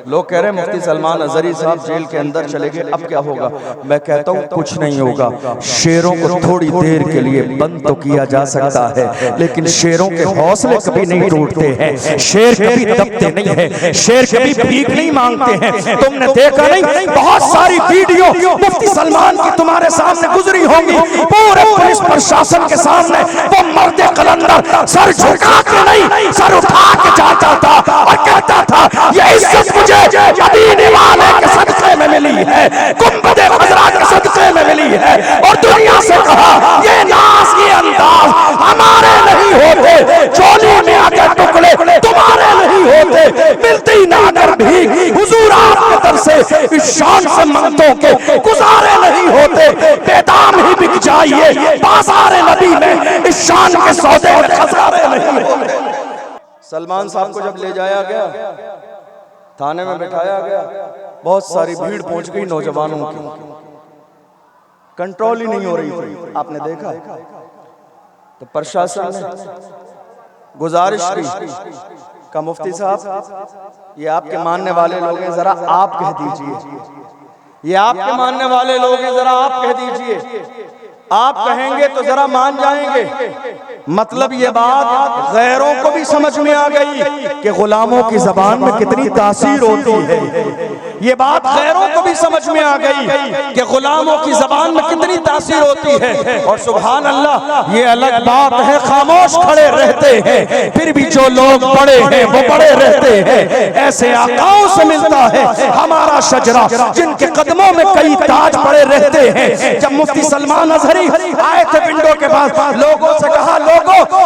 लोग कह रहे हैं मुफ्ती सलमान अजहरी साहब जेल के अंदर चले गए, अब क्या होगा? मैं कहता हूँ कुछ नहीं होगा। शेरों को थोड़ी देर के लिए बंद तो किया जा सकता है, लेकिन शेरों के हौसले कभी नहीं टूटते हैं, शेर कभी दबते नहीं है, शेर कभी भीख नहीं मांगते हैं। तुमने देखा नहीं, बहुत सारी वीडियो मुफ्ती सलमान की तुम्हारे सामने गुजरी होंगी, पूरे पुलिस प्रशासन के सामने वो मर्द कलंदर सर झुका के नहीं, सर उठा के जाता था और कहता था ये इज्जत मुझे मदीने वाले के सदक़े में मिली है, गुंबद खज़रा के सदक़े में मिली है। और दुनिया से कहा ये नाज, ये अंदाज हमारे नहीं होते, चोली में अगर टुकड़े तुम्हारे नहीं होते, मिलती ना अगर भीख हुजूर आपके दर से इस शान से मंगतों के गुजारे नहीं होते, बेदाम ही बिक जाइए बाज़ारे नबी में, इस शान के सौदे में खजारे नहीं होते। सलमान साहब को जब ले जाया गया, थाने में बिठाया गया, बहुत सारी भीड़ पहुंच गई नौजवानों की, कंट्रोल ही नहीं हो रही थी। आपने देखा तो प्रशासन ने गुजारिश की का मुफ्ती साहब ये आपके मानने वाले लोग हैं, जरा आप कह दीजिए, ये आपके मानने वाले लोग हैं, जरा आप कह दीजिए, आप कहेंगे तो जरा मान जाएंगे। मतलब ये बात गैरों को भी समझ में आ गई कि गुलामों की जबान में कितनी तासीर होती है, ये बात गैरों को भी समझ में आ गई कि गुलामों की जबान में कितनी तासीर होती है। और सुभान अल्लाह, ये अलग बात है खामोश खड़े रहते हैं, फिर भी जो लोग बड़े हैं वो बड़े रहते हैं। ऐसे आकाओं से मिलता है हमारा शजरा जिनके कदमों में कई ताज पड़े रहते हैं। जब मुफ्ती सलमान अजहरी आए थे विंडो के पास, लोगों से कहा लोगों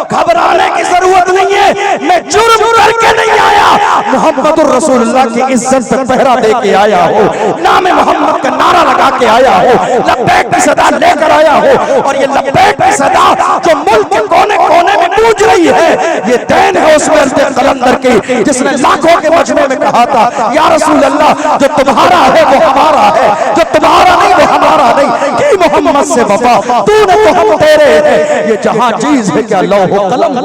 घबराने की जरूरत नहीं है, मैं जुर्म करके नहीं आया, मोहम्मदुर रसूलुल्लाह की इज्जत पर पहरा दे के आया हो, नाम मोहम्मद का नारा लगा के आया हो, लब्बैक की सदा लेकर आया हो। और ये लब्बैक की सदा जो मुल्क के कोने कोने में गूंज रही है, ये देन है उस मर्द कलंदर की जिसने लाखों के मजमे में कहा था या रसूल अल्लाह जो तुम्हारा है वो हमारा है, जो तुम्हारा नहीं वो हमारा नहीं, कि मोहम्मद से वफा तूने तो हम तेरे हैं, ये जहां चीज है क्या लौह कलम है।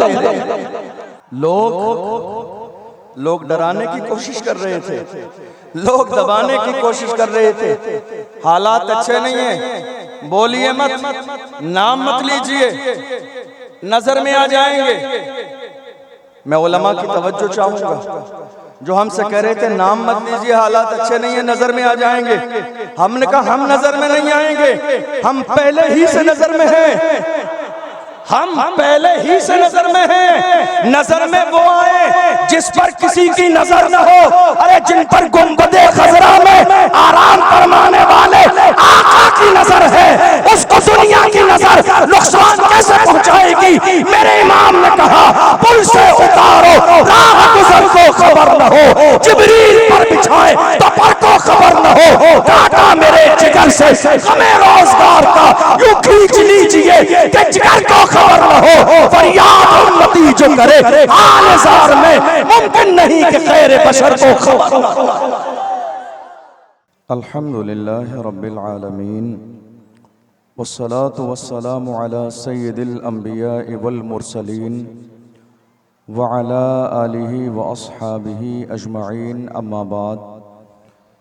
लोग डराने की कोशिश कर रहे थे, लोग दबाने की कोशिश कर रहे थे। हालात अच्छे नहीं है, बोलिए मत, नाम मत लीजिए, नजर में आ जाएंगे। मैं उलमा की तवज्जो चाहूंगा, जो हमसे कह रहे थे नाम मत लीजिए, हालात अच्छे नहीं है, नजर में आ जाएंगे। हमने कहा हम नजर में नहीं आएंगे, हम पहले ही से नजर में हैं, हम पहले ही से नजर में हैं। नजर में वो आए जिस पर किसी की नजर न हो, अरे जिन पर गुंबदे खजरा में आराम फरमाने वाले आका की नजर है, उसको दुनिया की नजर नुकसान कैसे पहुंचाएगी। मेरे इमाम ने कहा पुल से उतारो राह गुजर को खबर न हो, जिब्रील पर बिछाए तो पर को खबर न हो, काटा मेरे जिगर से हमें रोजगार का यूं खींच लीजिए कि जिगर को खबर न हो। फरियाद उम्मती जो करे हाल ज़ार में मुमकिन नहीं कि खैर बशर को खबर न हो। अल्हम्दुलिल्लाह रब्बिल आलमीन वस्सलातु वस्सलामु अला सय्यिदिल अंबिया वल मुरसलीन व अला आलिहि व अस्हाबिहि अजमईन, अम्मा बाद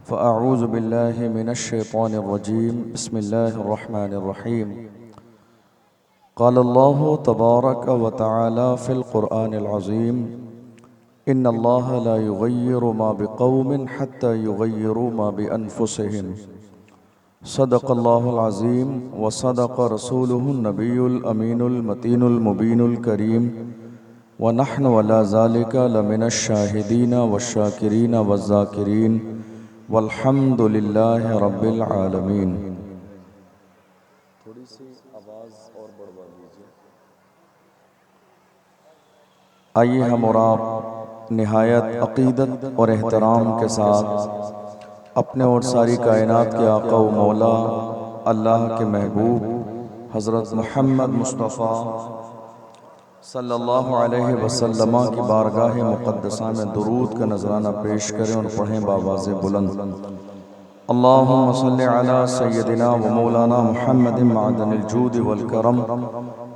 फ़अऊज़ु बिल्लाहि मिनश शैतानिर रजीम, बिस्मिल्लाहिर रहमानिर रहीम। क़ालल्लाहु तबारक व तआला फ़िल क़ुरआनिल अज़ीम, इन्नल्लाहा ला युग़य्यिरु मा बिक़ौमिन हत्ता युग़य्यिरु मा बिअन्फ़ुसिहिम। सदक़ल्लाहुल अज़ीम व सदक़ रसूलुहुन नबियुल अमीनुल मतीनुल मुबीनुल करीम व नहनु अला ज़ालिका लमिनश शाहिदीन वश्शाकिरीन वज़्ज़ाकिरीन वल्हम्दुलिल्लाहि रब्बिल आलमीन। थोड़ी सी आवाज़ और बढ़वा दीजिए। आइए हम और आप निहायत अक़ीदत और एहतराम के साथ अपने और सारी कायनात के आका व मौला अल्लाह के महबूब हज़रत मुहम्मद मुस्तफ़ा सल्लल्लाहु अलैहि वसल्लम की बारगाह मुक़द्दसा में दुरूद का नजराना पेश करें और पढ़ें बावाज़े बुलंद। अल्लाहुम्मा सल्लि अला सय्यदिना व मौलाना मुहम्मदिन मअदनिल जूद वल करम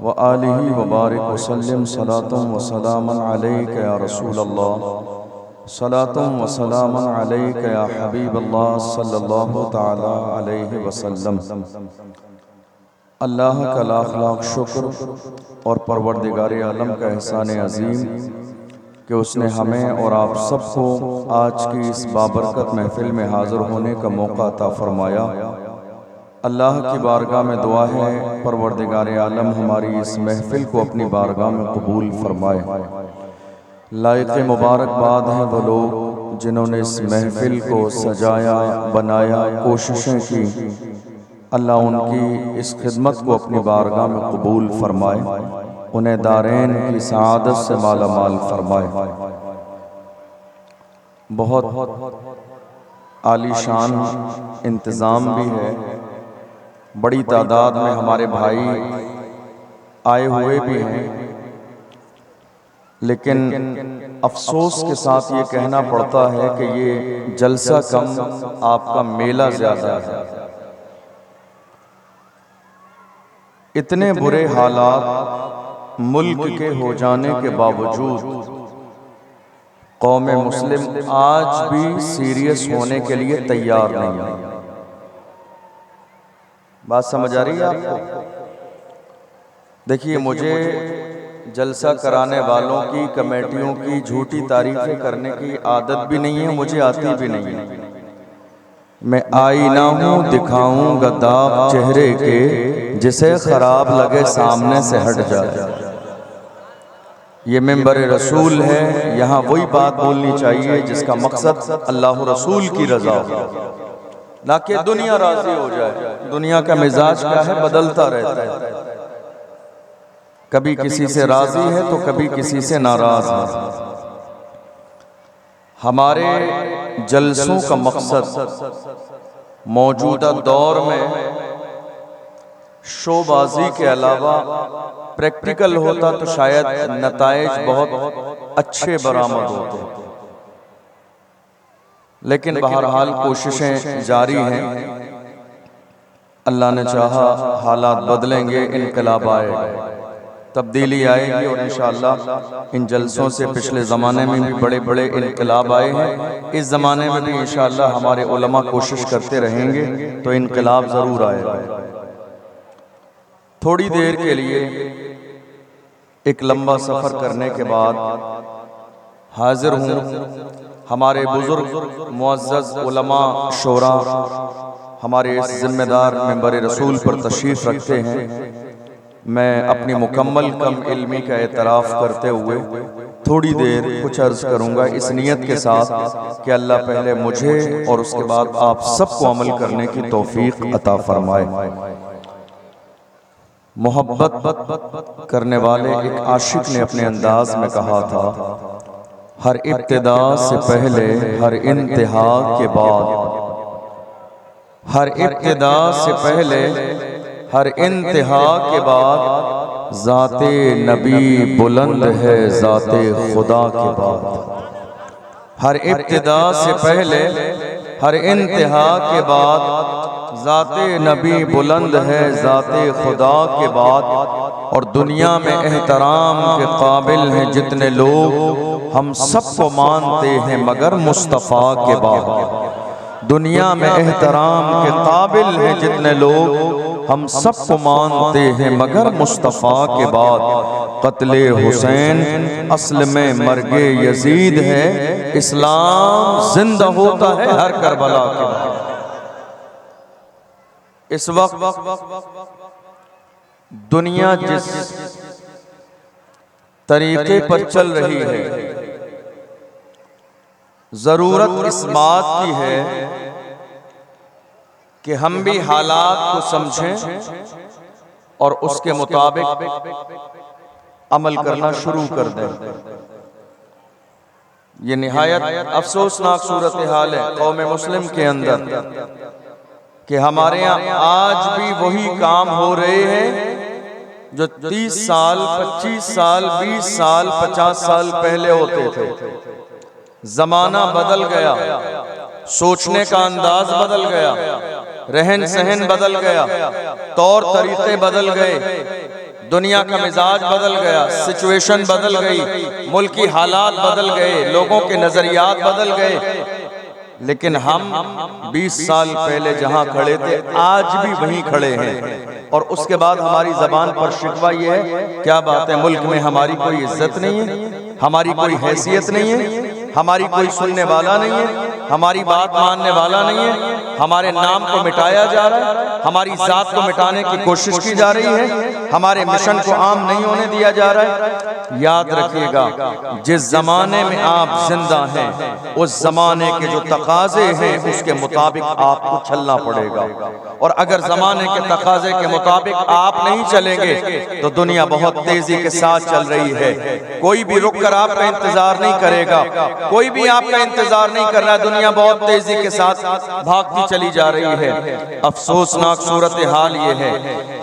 व आलिहि व बारिक व सल्लिम सलातन व सलामन अलैका या रसूल अल्लाह सलातुम व सलामुन अलैका या हबीब अल्लाह सल्लल्लाहु तआला अलैहि वसल्लम। अल्लाह का लाख लाख शुक्र और परवरदिगार आलम का एहसान अजीम कि उसने हमें और आप सबको आज की इस बाबरकत महफिल में हाज़िर होने का मौका अता फरमाया। अल्लाह की बारगाह में दुआ है परवरदिगार आलम हमारी इस महफिल को अपनी बारगाह में कबूल फरमाए। लायक मुबारकबाद हैं वो लोग जिन्होंने इस महफिल को सजाया, बनाया, कोशिशें की। अल्लाह उनकी इस खिदमत को अपनी बारगाह में कबूल फरमाए, उन्हें दारैन की सआदत से माला माल फरमाए। बहुत आलीशान इंतज़ाम भी है, बड़ी तादाद में हमारे भाई आए हुए भी हैं, लेकिन अफसोस के साथ ये कहना पड़ता है कि ये जलसा कम, आपका मेला ज़्यादा है। इतने बुरे हालात मुल्क के हो जाने के बावजूद कौम मुस्लिम आज भी सीरियस होने के लिए तैयार नहीं है। बात समझ आ रही है आपको? देखिए, मुझे जलसा कराने वालों की, कमेटियों की झूठी तारीफें करने की आदत भी नहीं है, मुझे आती भी नहीं है। मैं आईना हूँ दिखाऊंगा दाग चेहरे के, जिसे खराब लगे सामने से हट जाए। ये मिंबर रसूल है, यहाँ वही बात बोलनी चाहिए जिसका मकसद अल्लाह रसूल की रजा हो, ना कि दुनिया राजी हो जाए। दुनिया का मिजाज क्या है, बदलता रहता है। कभी किसी से राजी है तो कभी किसी से नाराज है। हमारे जलसों का मकसद मौजूदा दौर में शोबाजी के अलावा प्रैक्टिकल होता तो शायद नताइज बहुत अच्छे बरामद होते, लेकिन बहरहाल कोशिशें जारी हैं। अल्लाह ने चाहा हालात बदलेंगे, इनकलाब आएगा, तब्दीली आएगी और इंशाअल्लाह इन जलसों से पिछले ज़माने में भी बड़े बड़े इनकलाब आए हैं। इस ज़माने में भी इंशाअल्लाह हमारे उलमा कोशिश करते रहेंगे तो इनकलाब ज़रूर आएगा। थोड़ी देर के लिए एक लंबा सफ़र करने के बाद हाजिर हूँ। हमारे बुजुर्ग मुअज़्ज़ज़ उलमा शोरा हमारे इस जिम्मेदार मिंबर रसूल पर तशरीफ़ रखते हैं। मैं अपनी मुकम्मल कम इल्मी का एतराफ़ करते हुए थोड़ी देर कुछ अर्ज़ करूँगा, इस नियत के साथ कि अल्लाह पहले मुझे और उसके बाद आप सबको अमल करने की तौफ़ीक़ अता फ़रमाए। मोहब्बत करने वाले एक आशिक ने अपने अंदाज में कहा था, हर इब्तिदा से पहले हर इंतहा के बाद, हर इब्तिदा से पहले हर इंतहा के बाद, ज़ाते नबी बुलंद है ज़ाते खुदा के बाद। हर इब्तिदा से पहले हर इंतहा के बाद, ज़ाते नबी बुलंद है ज़ाते खुदा के बाद। और दुनिया में एहतराम के काबिल हैं जितने लोग, हम सबको मानते हैं मगर मुस्तफ़ा के बाद। दुनिया में एहतराम के काबिल हैं जितने लोग, हम सबको मानते हैं मगर मुस्तफ़ा के बाद। क़त्ले हुसैन असल में मर्गे यजीद है, इस्लाम जिंदा होता है हर करबला के बाद। इस वक्त दुनिया जिस तरीके पर चल रही है, जरूरत इस बात की है कि हम भी हालात को समझें और उसके मुताबिक अमल करना शुरू कर दें। ये निहायत अफसोसनाक सूरत हाल है कौम मुस्लिम के अंदर कि हमारे यहाँ आज भी वही काम हो रहे हैं जो 30 साल, 25 साल, 20 साल, 50 साल पहले होते थे। जमाना बदल गया, सोचने का अंदाज बदल गया, रहन सहन बदल गया, तौर तरीके बदल गए, दुनिया का मिजाज बदल गया, सिचुएशन बदल गई, मुल्की हालात बदल गए, लोगों के नजरियात बदल गए, लेकिन हम 20 साल पहले जहां खड़े थे आज भी वहीं खड़े हैं। और उसके बाद हमारी जबान पर शिकवा ये है, क्या बात है, मुल्क में हमारी कोई इज्जत नहीं है, हमारी कोई हैसियत नहीं है, हमारी कोई सुनने वाला नहीं है, हमारी बात मानने वाला नहीं है, हमारे नाम को मिटाया जा रहा है, हमारी जात को मिटाने की कोशिश की जा रही है, हमारे मिशन को आम नहीं होने दिया जा रहा है। याद रखिएगा, जिस जमाने में आप जिंदा हैं उस जमाने के जो तकाजे हैं उसके मुताबिक आपको चलना पड़ेगा। और अगर जमाने के तकाजे के मुताबिक आप नहीं चलेंगे तो दुनिया बहुत तेजी के साथ चल रही है। कोई भी रुक कर आपका इंतजार नहीं करेगा, कोई भी आपका इंतजार नहीं कर रहा है, दुनिया बहुत तेजी के साथ भागती चली जा रही है। अफसोसनाक सूरत हाल ये है,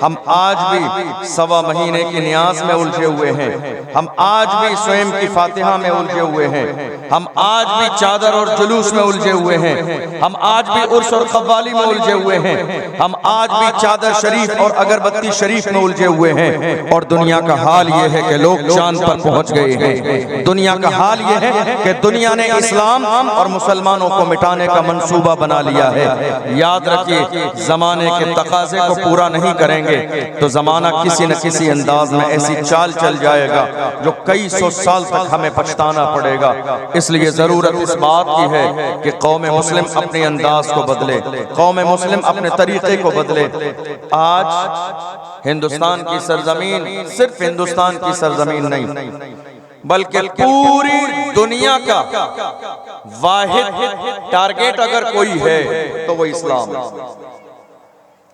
हम आज भी सवा महीने की न्याज में उलझे हुए हैं, हम आज भी स्वयं की फातिहा में उलझे हुए हैं, हम आज भी चादर और जुलूस में उलझे हुए हैं, हम आज भी उर्स और कव्वाली में उलझे हुए हैं, हम आज भी चादर शरीफ और अगरबत्ती शरीफ में उलझे हुए हैं। और दुनिया का हाल ये है कि लोग चांद पर पहुंच गए हैं। दुनिया का हाल ये है कि दुनिया ने इस्लाम और मुसलमानों को मिटाने का मंसूबा बना लिया है। याद रखिए, जमाने के तकाजे को पूरा नहीं करेंगे तो जमाना किसी न किसी अंदाज में ऐसी चाल चल जाएगा जो कई सौ साल तक हमें पछताना पड़ेगा। इसलिए जरूरत इस बात की है कि कौम मुस्लिम अपने अंदाज को बदले, कौम मुस्लिम अपने तरीके को बदले। आज हिंदुस्तान की सरजमीन सिर्फ हिंदुस्तान की सरजमीन नहीं बल्कि पूरी दुनिया का वाहिद टारगेट अगर कोई है तो वो इस्लाम,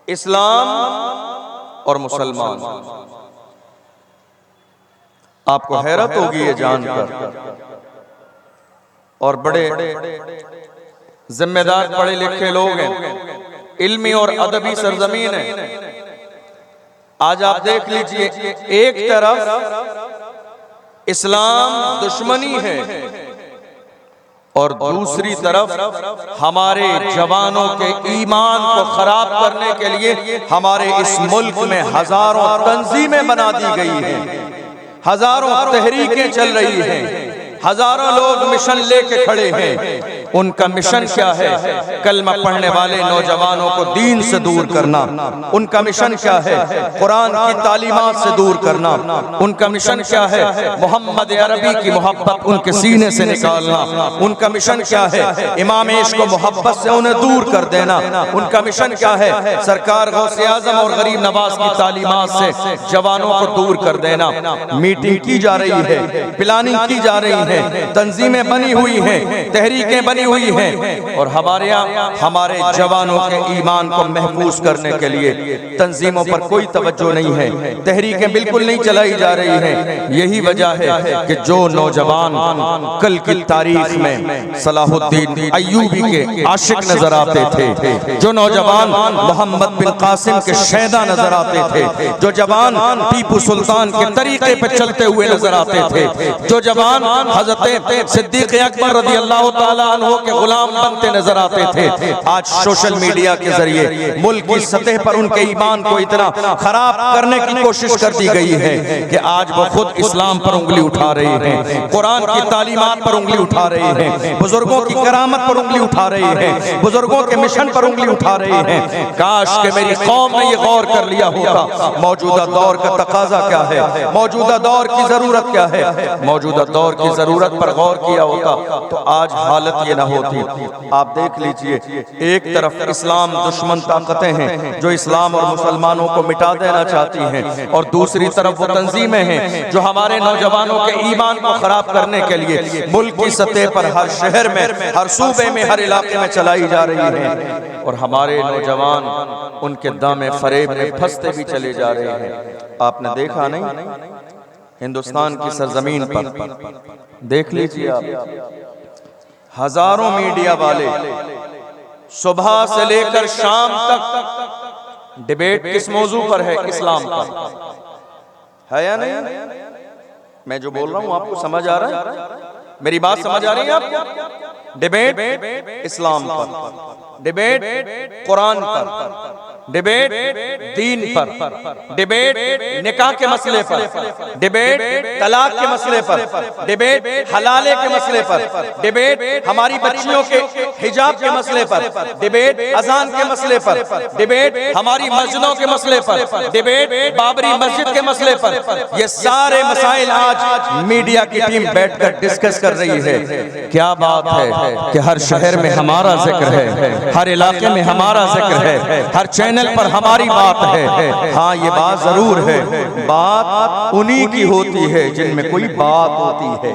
इस्लाम और मुसलमान। आपको हैरत होगी ये जानकर, और बड़े जिम्मेदार पढ़े लिखे लोग हैं, इल्मी और अदबी सरजमीन है। आज आप देख लीजिए, एक तरफ इस्लाम दुश्मनी है और दूसरी तरफ हमारे जवानों के ईमान को खराब करने के लिए हमारे इस मुल्क में हजारों तंजीमें बना दी गई हैं, हजारों तहरीकें चल रही हैं, हजारों लोग मिशन लेके खड़े हैं। उनका मिशन क्या है? कलमा पढ़ने वाले नौजवानों को दीन से दूर करना। उनका मिशन क्या है? कुरान की तालीमात से दूर करना। उनका मिशन क्या है? मोहम्मद अरबी की मोहब्बत उनके सीने से निकालना। उनका मिशन क्या है? इमाम इश्क को मोहब्बत से उन्हें दूर कर देना। उनका मिशन क्या है? सरकार गौसे आजम और गरीब नवाज की तालीमात से जवानों को दूर कर देना। मीटिंग की जा रही है, प्लानिंग की जा रही है, तंजीमें बनी हुई हैं, तहरीकें बनी हुई हैं, और हमारे यहाँ हमारे जवानों के ईमान को महफूज करने के लिए तंजीमों पर कोई तवज्जो नहीं है, तहरीकें बिल्कुल नहीं चलाई जा रही हैं। यही वजह है कि जो नौजवान कल की तारीख में सलाहुद्दीन अय्यूबी के आशिक नजर आते थे, जो नौजवान मोहम्मद बिन कासिम के शैदा नजर आते थे, जो जवान टीपू सुल्तान के तरीके पे चलते हुए नजर आते थे, जो जवान हजरत सिद्दीक अकबर रज़ी अल्लाह ताला अन्हु के गुलाम बनते नजर आते थे, आज सोशल मीडिया के जरिए मुल्क की सतह पर उनके ईमान को इतना खराब करने की कोशिश कर दी गई है कि आज वो खुद इस्लाम पर उंगली उठा रहे हैं, कुरान की तालीमात पर उंगली उठा रहे हैं, बुजुर्गों की करामत पर उंगली उठा रहे हैं, बुजुर्गों के मिशन पर उंगली उठा रहे हैं। काश के मेरी कौम ने ये गौर कर लिया होता, मौजूदा दौर का तकाजा क्या है, मौजूदा दौर की जरूरत क्या है, मौजूदा दौर की जरूरत पर गौर किया होता तो आज हालत ये ना होती। आप देख लीजिए, एक तरफ इस्लाम दुश्मन ताकतें हैं जो इस्लाम और मुसलमानों को मिटा देना चाहती हैं, और दूसरी तरफ वो तंजीमें हैं जो हमारे नौजवानों के ईमान को खराब करने के लिए मुल्क की सतह पर हर शहर में, हर सूबे में, हर इलाके में चलाई जा रही हैं, और हमारे नौजवान उनके दामे फरेब में फंसते भी चले जा रहे हैं। आपने देखा नहीं, हिंदुस्तान की सरजमीन पर देख लीजिए आप, हजारों मीडिया वाले सुबह से लेकर शाम तक डिबेट किस मौजू पर है? इस्लाम पर है या नहीं? मैं जो बोल रहा हूं आपको समझ आ रहा है? मेरी बात समझ आ रही है आपको? डिबेट इस्लाम पर, डिबेट कुरान पर, डिबेट दीन पर, डिबेट निकाह के मसले पर, डिबेट तलाक के मसले पर, डिबेट हलाले के मसले पर, डिबेट हमारी बच्चियों के हिजाब के मसले पर, डिबेट अजान के मसले पर, डिबेट हमारी मस्जिदों के मसले पर, डिबेट बाबरी मस्जिद के मसले पर। ये सारे मसाइल आज मीडिया की टीम बैठकर डिस्कस कर रही है। क्या बात है कि हर शहर में हमारा जिक्र है, हर इलाके में हमारा जिक्र है, हर चैनल पर हमारी बात है। हाँ, ये बात जरूर है, बात उन्हीं की होती है जिनमें कोई बात होती है,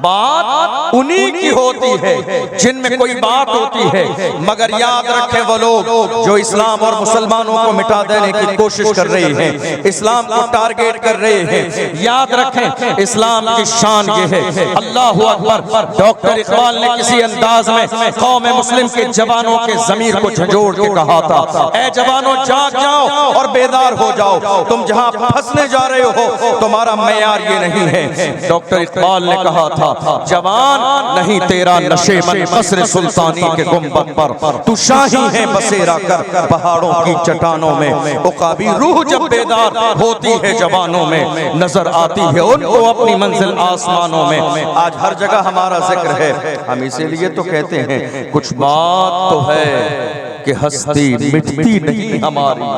बात उन्हीं की होती है जिनमें कोई बात होती है। मगर याद रखें वो लोग जो इस्लाम और मुसलमानों को मिटा देने की कोशिश कर रहे हैं, इस्लाम को टारगेट कर रहे हैं। याद रखें इस्लाम की शान ये है, अल्लाह अकबर। डॉक्टर इकबाल ने किसी अंदाज में कौम मुस्लिम के जवानों के ज़मीर को झंझोड़ के कहा था, ऐ जवानों जाग जाओ और बेदार हो जाओ, तुम जहां फंसने जा रहे हो तुम्हारा मयार ये नहीं है। डॉक्टर इकबाल ने कहा था, जवान नहीं तेरा नशेबन कसर सुल्तानी के गुंबद पर, तू शाही है बसेरा कर पहाड़ों की चट्टानों में। उकाबी रूह जब बेदार होती है जवानों में, नजर आती है उनको अपनी मंजिल आसमानों में। आज हर जगह हमारा जिक्र है, हम इसीलिए तो कहते हैं कुछ बात तो है कि हस्ती मिटती नहीं हमारी,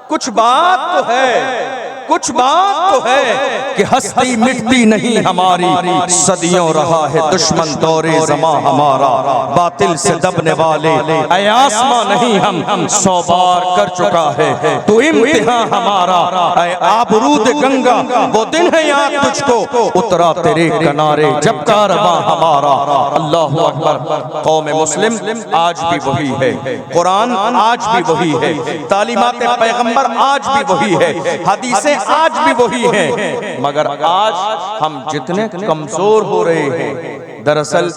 कुछ बात तो है, कुछ बात तो है कि हस्ती मिटती नहीं हमारी। सदियों रहा है दुश्मन दौरे ज़मा हमारा, बातिल से दबने वाले ऐ आसमां नहीं हम 100 बार कर चुका है तो इम्तिहान हमारा। ऐ आबरूद गंगा वो दिन है याद तुझको, उतरा तेरे किनारे जब कारवां हमारा। अल्लाह अकबर। कौम मुस्लिम आज भी वही है, कुरान आज भी वही है, तालीमात पैगंबर आज भी वही है, हदीसें आज भी वही है। मगर आज हम जितने कमजोर हो रहे हैं दरअसल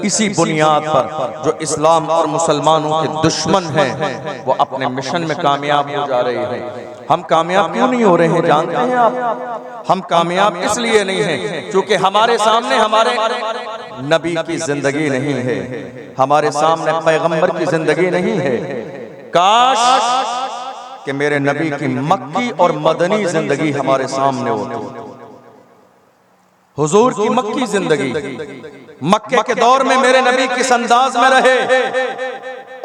इसी बुनियाद पर जो इस्लाम और मुसलमानों के दुश्मन हैं वो अपने मिशन में कामयाब हो जा रहे हैं। हम कामयाब क्यों नहीं हो रहे हैं जानते हैं आप? हम कामयाब इसलिए नहीं हैं क्योंकि हमारे सामने हमारे नबी की जिंदगी नहीं है, हमारे सामने पैगंबर की जिंदगी नहीं है। काश कि मेरे नबी की मक्की और मदनी जिंदगी हमारे सामने होती। हुजूर की मक्की जिंदगी, मक्के के दौर में मेरे नबी किस अंदाज में रहे,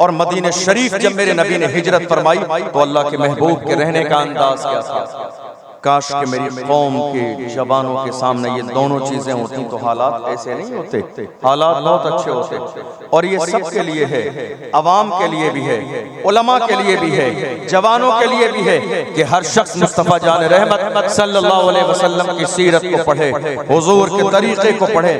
और मदीने शरीफ जब मेरे नबी ने हिजरत फरमाई तो अल्लाह के महबूब के रहने का अंदाज क्या था। काश कि मेरी कौम के जवानों के सामने ये दोनों चीजें होती तो हालात ऐसे नहीं होते, हालात बहुत अच्छे होते। और ये सब के लिए है, अवाम के लिए भी है, उलमा के लिए भी है, जवानों के लिए भी है कि हर शख्स मुस्तफा जान रहमत सल्लल्लाहु अलैहि वसल्लम की सीरत को पढ़े, हुजूर के तरीके को पढ़े।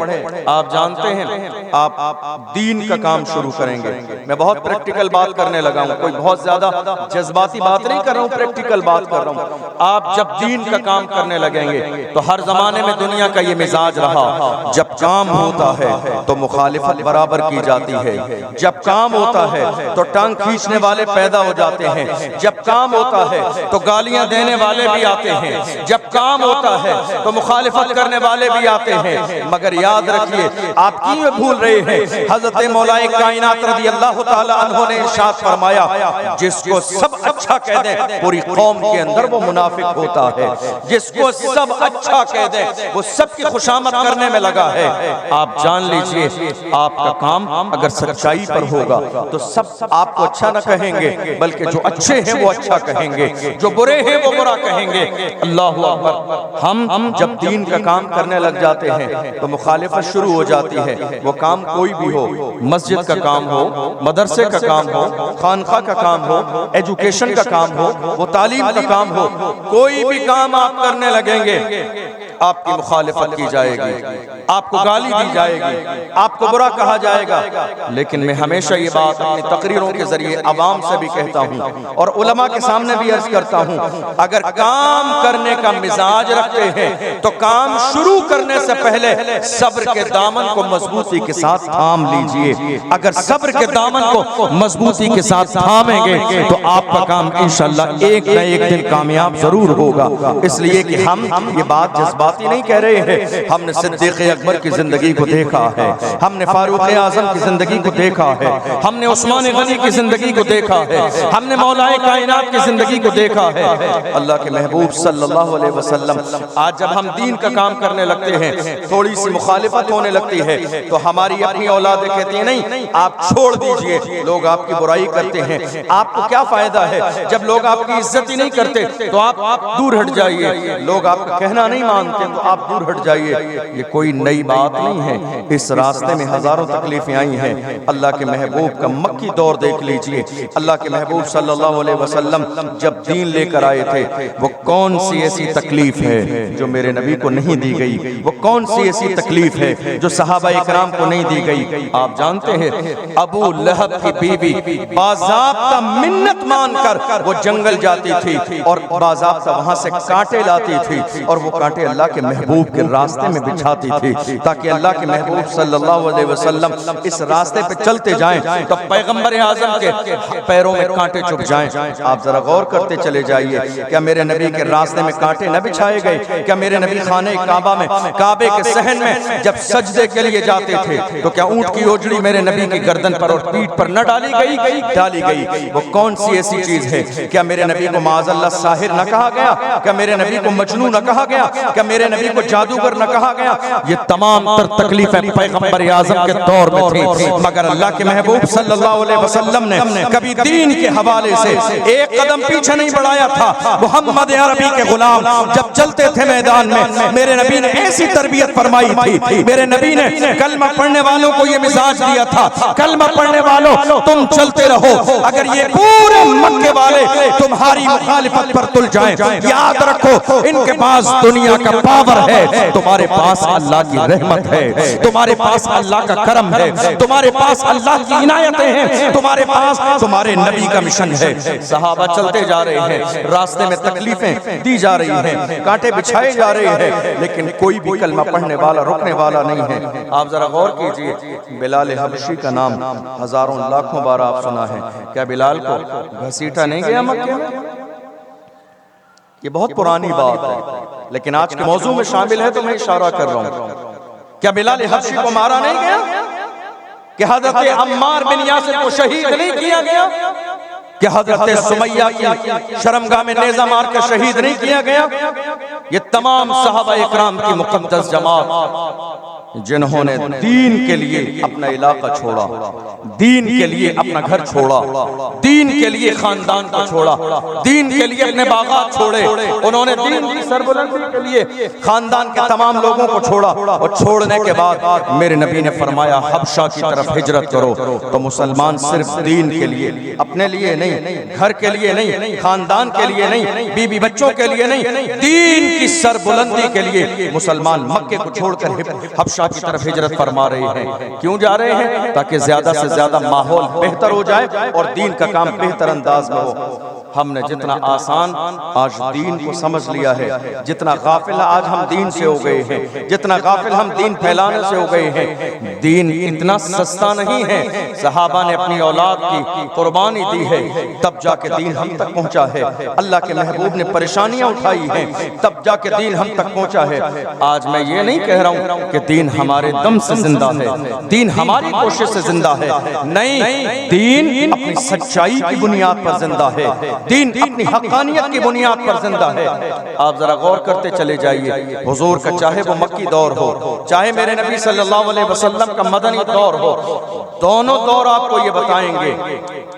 आप जानते हैं आप दीन का काम शुरू करेंगे, मैं बहुत प्रैक्टिकल बात करने लगा हूँ, कोई बहुत ज्यादा जज्बाती बात नहीं कर रहा हूँ, प्रैक्टिकल बात कर रहा हूँ। आप जब दीन का काम करने लगेंगे तो हर जमाने में दुनिया का ये मिजाज रहा, जब काम होता है तो मुखालिफत बराबर की जाती है, जब काम होता है तो टांग खींचने वाले पैदा हो जाते हैं, जब काम होता है तो गालियां देने वाले भी आते हैं, जब काम होता है तो मुखालिफत करने वाले भी आते हैं। मगर याद रखिए आप क्यों भूल रहे हैं, हजरत मौलाए कायनात रज़ी अल्लाह तआला अन्हु ने इरशाद फरमाया, जिसको सब अच्छा कह दे पूरी कौम के अंदर वो मुनाफिक होता है, जिसको सब अच्छा कह दे वो सबकी खुशामद करने में लगा है। आप जान लीजिए आपका काम अगर सच्चाई पर होगा तो सब आपको अच्छा न कहेंगे, बल्कि जो अच्छे हैं वो अच्छा कहेंगे, जो बुरे हैं वो बुरा कहेंगे। अल्लाह अकबर। हम जब दीन का काम करने लग जाते हैं तो मुखालिफत शुरू हो जाती है। वो काम कोई भी हो, मस्जिद का काम हो, मदरसे का काम हो, खानका का काम हो, एजुकेशन का काम हो, वो तालीम का काम हो, कोई भी काम आप करने लगेंगे आपकी मुखालिफत की जाएगी, आपको गाली दी जाएगी, आपको बुरा कहा जाएगा। लेकिन मैं हमेशा ये बात अपनी तकरीरों के जरिए आवाम से भी कहता हूँ और उलमा के सामने भी अर्ज करता हूँ, अगर काम करने का मिजाज रखते हैं तो काम शुरू करने से पहले सब्र के दामन को मजबूती के साथ थाम लीजिए। अगर सब्र के दामन को मजबूती के साथ थामेंगे तो आपका काम इंशाअल्लाह एक न एक दिन कामयाब जरूर होगा। इसलिए कि हम ये बात जज्बा बात ही नहीं कह रहे हैं। हमने सिद्दीक़ अकबर की जिंदगी को देखा है, हमने फारूक आजम की जिंदगी को देखा है, हमने उस्मान गनी की जिंदगी को देखा है, हमने मौलाए कायनात की जिंदगी को देखा है। अल्लाह के महबूब सल्लल्लाहु अलैहि वसल्लम आज जब हम दीन का काम करने लगते हैं, थोड़ी सी मुखालिफत होने लगती है तो हमारी अपनी औलादें कहती है नहीं आप छोड़ दीजिए, लोग आपकी बुराई करते हैं, आपको क्या फायदा है, जब लोग आपकी इज्जत ही नहीं करते तो आप दूर हट जाइए, लोग आपका कहना नहीं मानते तो आप दूर हट जाइए। ये कोई नई बात नहीं है, इस रास्ते में हजारों तकलीफें आई हैं। अल्लाह के महबूब का मक्की दौर देख लीजिए, अल्लाह के महबूब सल्लल्लाहु अलैहि वसल्लम जब दीन लेकर आए थे, वो कौन सी ऐसी तकलीफ है जो मेरे नबी को नहीं दी गई, वो कौन सी ऐसी तकलीफ है जो सहाबा इकराम को नहीं दी गई। आप जानते हैं अबू लहब की बीवी बाज़ाब्ता मिन्नत मानकर वो जंगल जाती थी और बाज़ाब्ता वहां से कांटे लाती थी और वो कांटे अल्लाह के महबूब के रास्ते में बिछाती थी ताकि अल्लाह के महबूब सल्लल्लाहु अलैहि वसल्लम इस रास्ते पे चलते जाएं तो पैगंबर आज़म के पैरों में कांटे चुभ जाएं। आप जरा गौर करते चले जाइए, क्या मेरे नबी के रास्ते में कांटे न बिछाए गए? क्या मेरे नबी खाने काबा में, काबे के सहन में जब सजदे के लिए जाते थे तो क्या ऊंट की ओजड़ी मेरे नबी की गर्दन पर और पीठ पर न डाली गई? डाली गई। वो कौन सी ऐसी चीज है? क्या मेरे नबी को माज़अल्लाह साहिर न कहा गया? क्या मेरे नबी को मजनू न कहा गया? क्या मेरे नबी को जादूगर न कहा गया? ये तमाम तर तकलीफें पैगंबर आज़म के दौर में थी, मगर अल्लाह के महबूब सल्लल्लाहु अलैहि वसल्लम ने कभी दीन के हवाले से एक कदम पीछे नहीं बढ़ाया था। मोहम्मद अरबी के गुलाम जब चलते थे मैदान में, मेरे नबी ने ऐसी तरबियत फरमाई थी, मेरे नबी ने कलमा पढ़ने वालों को ये मिजाज दिया था, कलमा पढ़ने वालों तुम चलते रहो, अगर ये पूरे मक्के वाले तुम्हारी मुखालिफत पर तुल जाएं, याद रखो इनके पास दुनिया का पावर है, तुम्हारे पास अल्लाह की रहमत है, तुम्हारे पास अल्लाह का करम है, तुम्हारे पास अल्लाह की इनायतें हैं, तुम्हारे पास तुम्हारे नबी का मिशन है। सहाबा चलते जा रहे हैं, रास्ते में तकलीफें दी जा रही हैं, कांटे बिछाए जा रहे हैं, लेकिन कोई भी कलमा पढ़ने वाला रुकने वाला नहीं है। आप जरा गौर कीजिए, बिलाल हबशी का नाम हजारों लाखों बार आप सुना है, क्या बिलाल को घसीटा नहीं गया मक्के में? ये बहुत पुरानी बात है, लेकिन आज के मौजू में शामिल है तो मैं इशारा कर रहा हूं। क्या बिलाल हबशी को मारा नहीं गया? कि हजरत अम्मार बिन यासिर को शहीद नहीं किया गया? कि हजरत सुमैया की शर्मगाह में नेज़ा मार कर शहीद नहीं किया गया? ये तमाम सहाबा इकराम की मुक़द्दस जमात जिन्होंने दीन के लिए अपना इलाका छोड़ा, दीन के लिए अपना घर छोड़ा, दीन के लिए खानदान को छोड़ा, दीन के लिए अपने बागात छोड़े, उन्होंने दीन की सरबुलंदी के लिए खानदान के तमाम लोगों को छोड़ा और छोड़ने के बाद मेरे नबी ने फरमाया हबशा की तरफ हिजरत करो। तो मुसलमान सिर्फ दीन के लिए, अपने लिए नहीं, घर के लिए नहीं, खानदान के लिए नहीं, बीबी बच्चों के लिए नहीं, दीन की सरबुलंदी के लिए मुसलमान मक्के को छोड़कर हबशा की तरफ हिजरत फरमा रहे हैं। क्यों जा रहे हैं? ताकि ज्यादा से ज्यादा माहौल बेहतर हो जाए और दीन का काम बेहतर अंदाज में हो। हमने जितना आसान आज दीन को समझ लिया है, जितना गाफिल आज हम दीन से हो गए हैं, जितना गाफिल हम दीन फैलाने से हो गए हैं। दीन इतना सस्ता नहीं है, सहाबा ने अपनी औलाद की कुर्बानी दी है तब जाके दीन हम तक पहुंचा है। अल्लाह के महबूब ने परेशानियां उठाई हैं तब जाके दीन हम तक पहुंचा है। आज मैं ये नहीं कह रहा हूं कि दीन हमारे दम से जिंदा है, दीन हमारी कोशिश से जिंदा है, नहीं, दीन अपनी सच्चाई की बुनियाद पर जिंदा है, दीन अपनी हक़ानियत की बुनियाद पर जिंदा है। आप जरा गौर करते चले जाइए, हुजूर का चाहे वो मक्की दौर हो, चाहे मेरे नबी सल्लल्लाहु अलैहि वसल्लम का मदनी दौर हो, दोनों दौर आपको ये बताएंगे।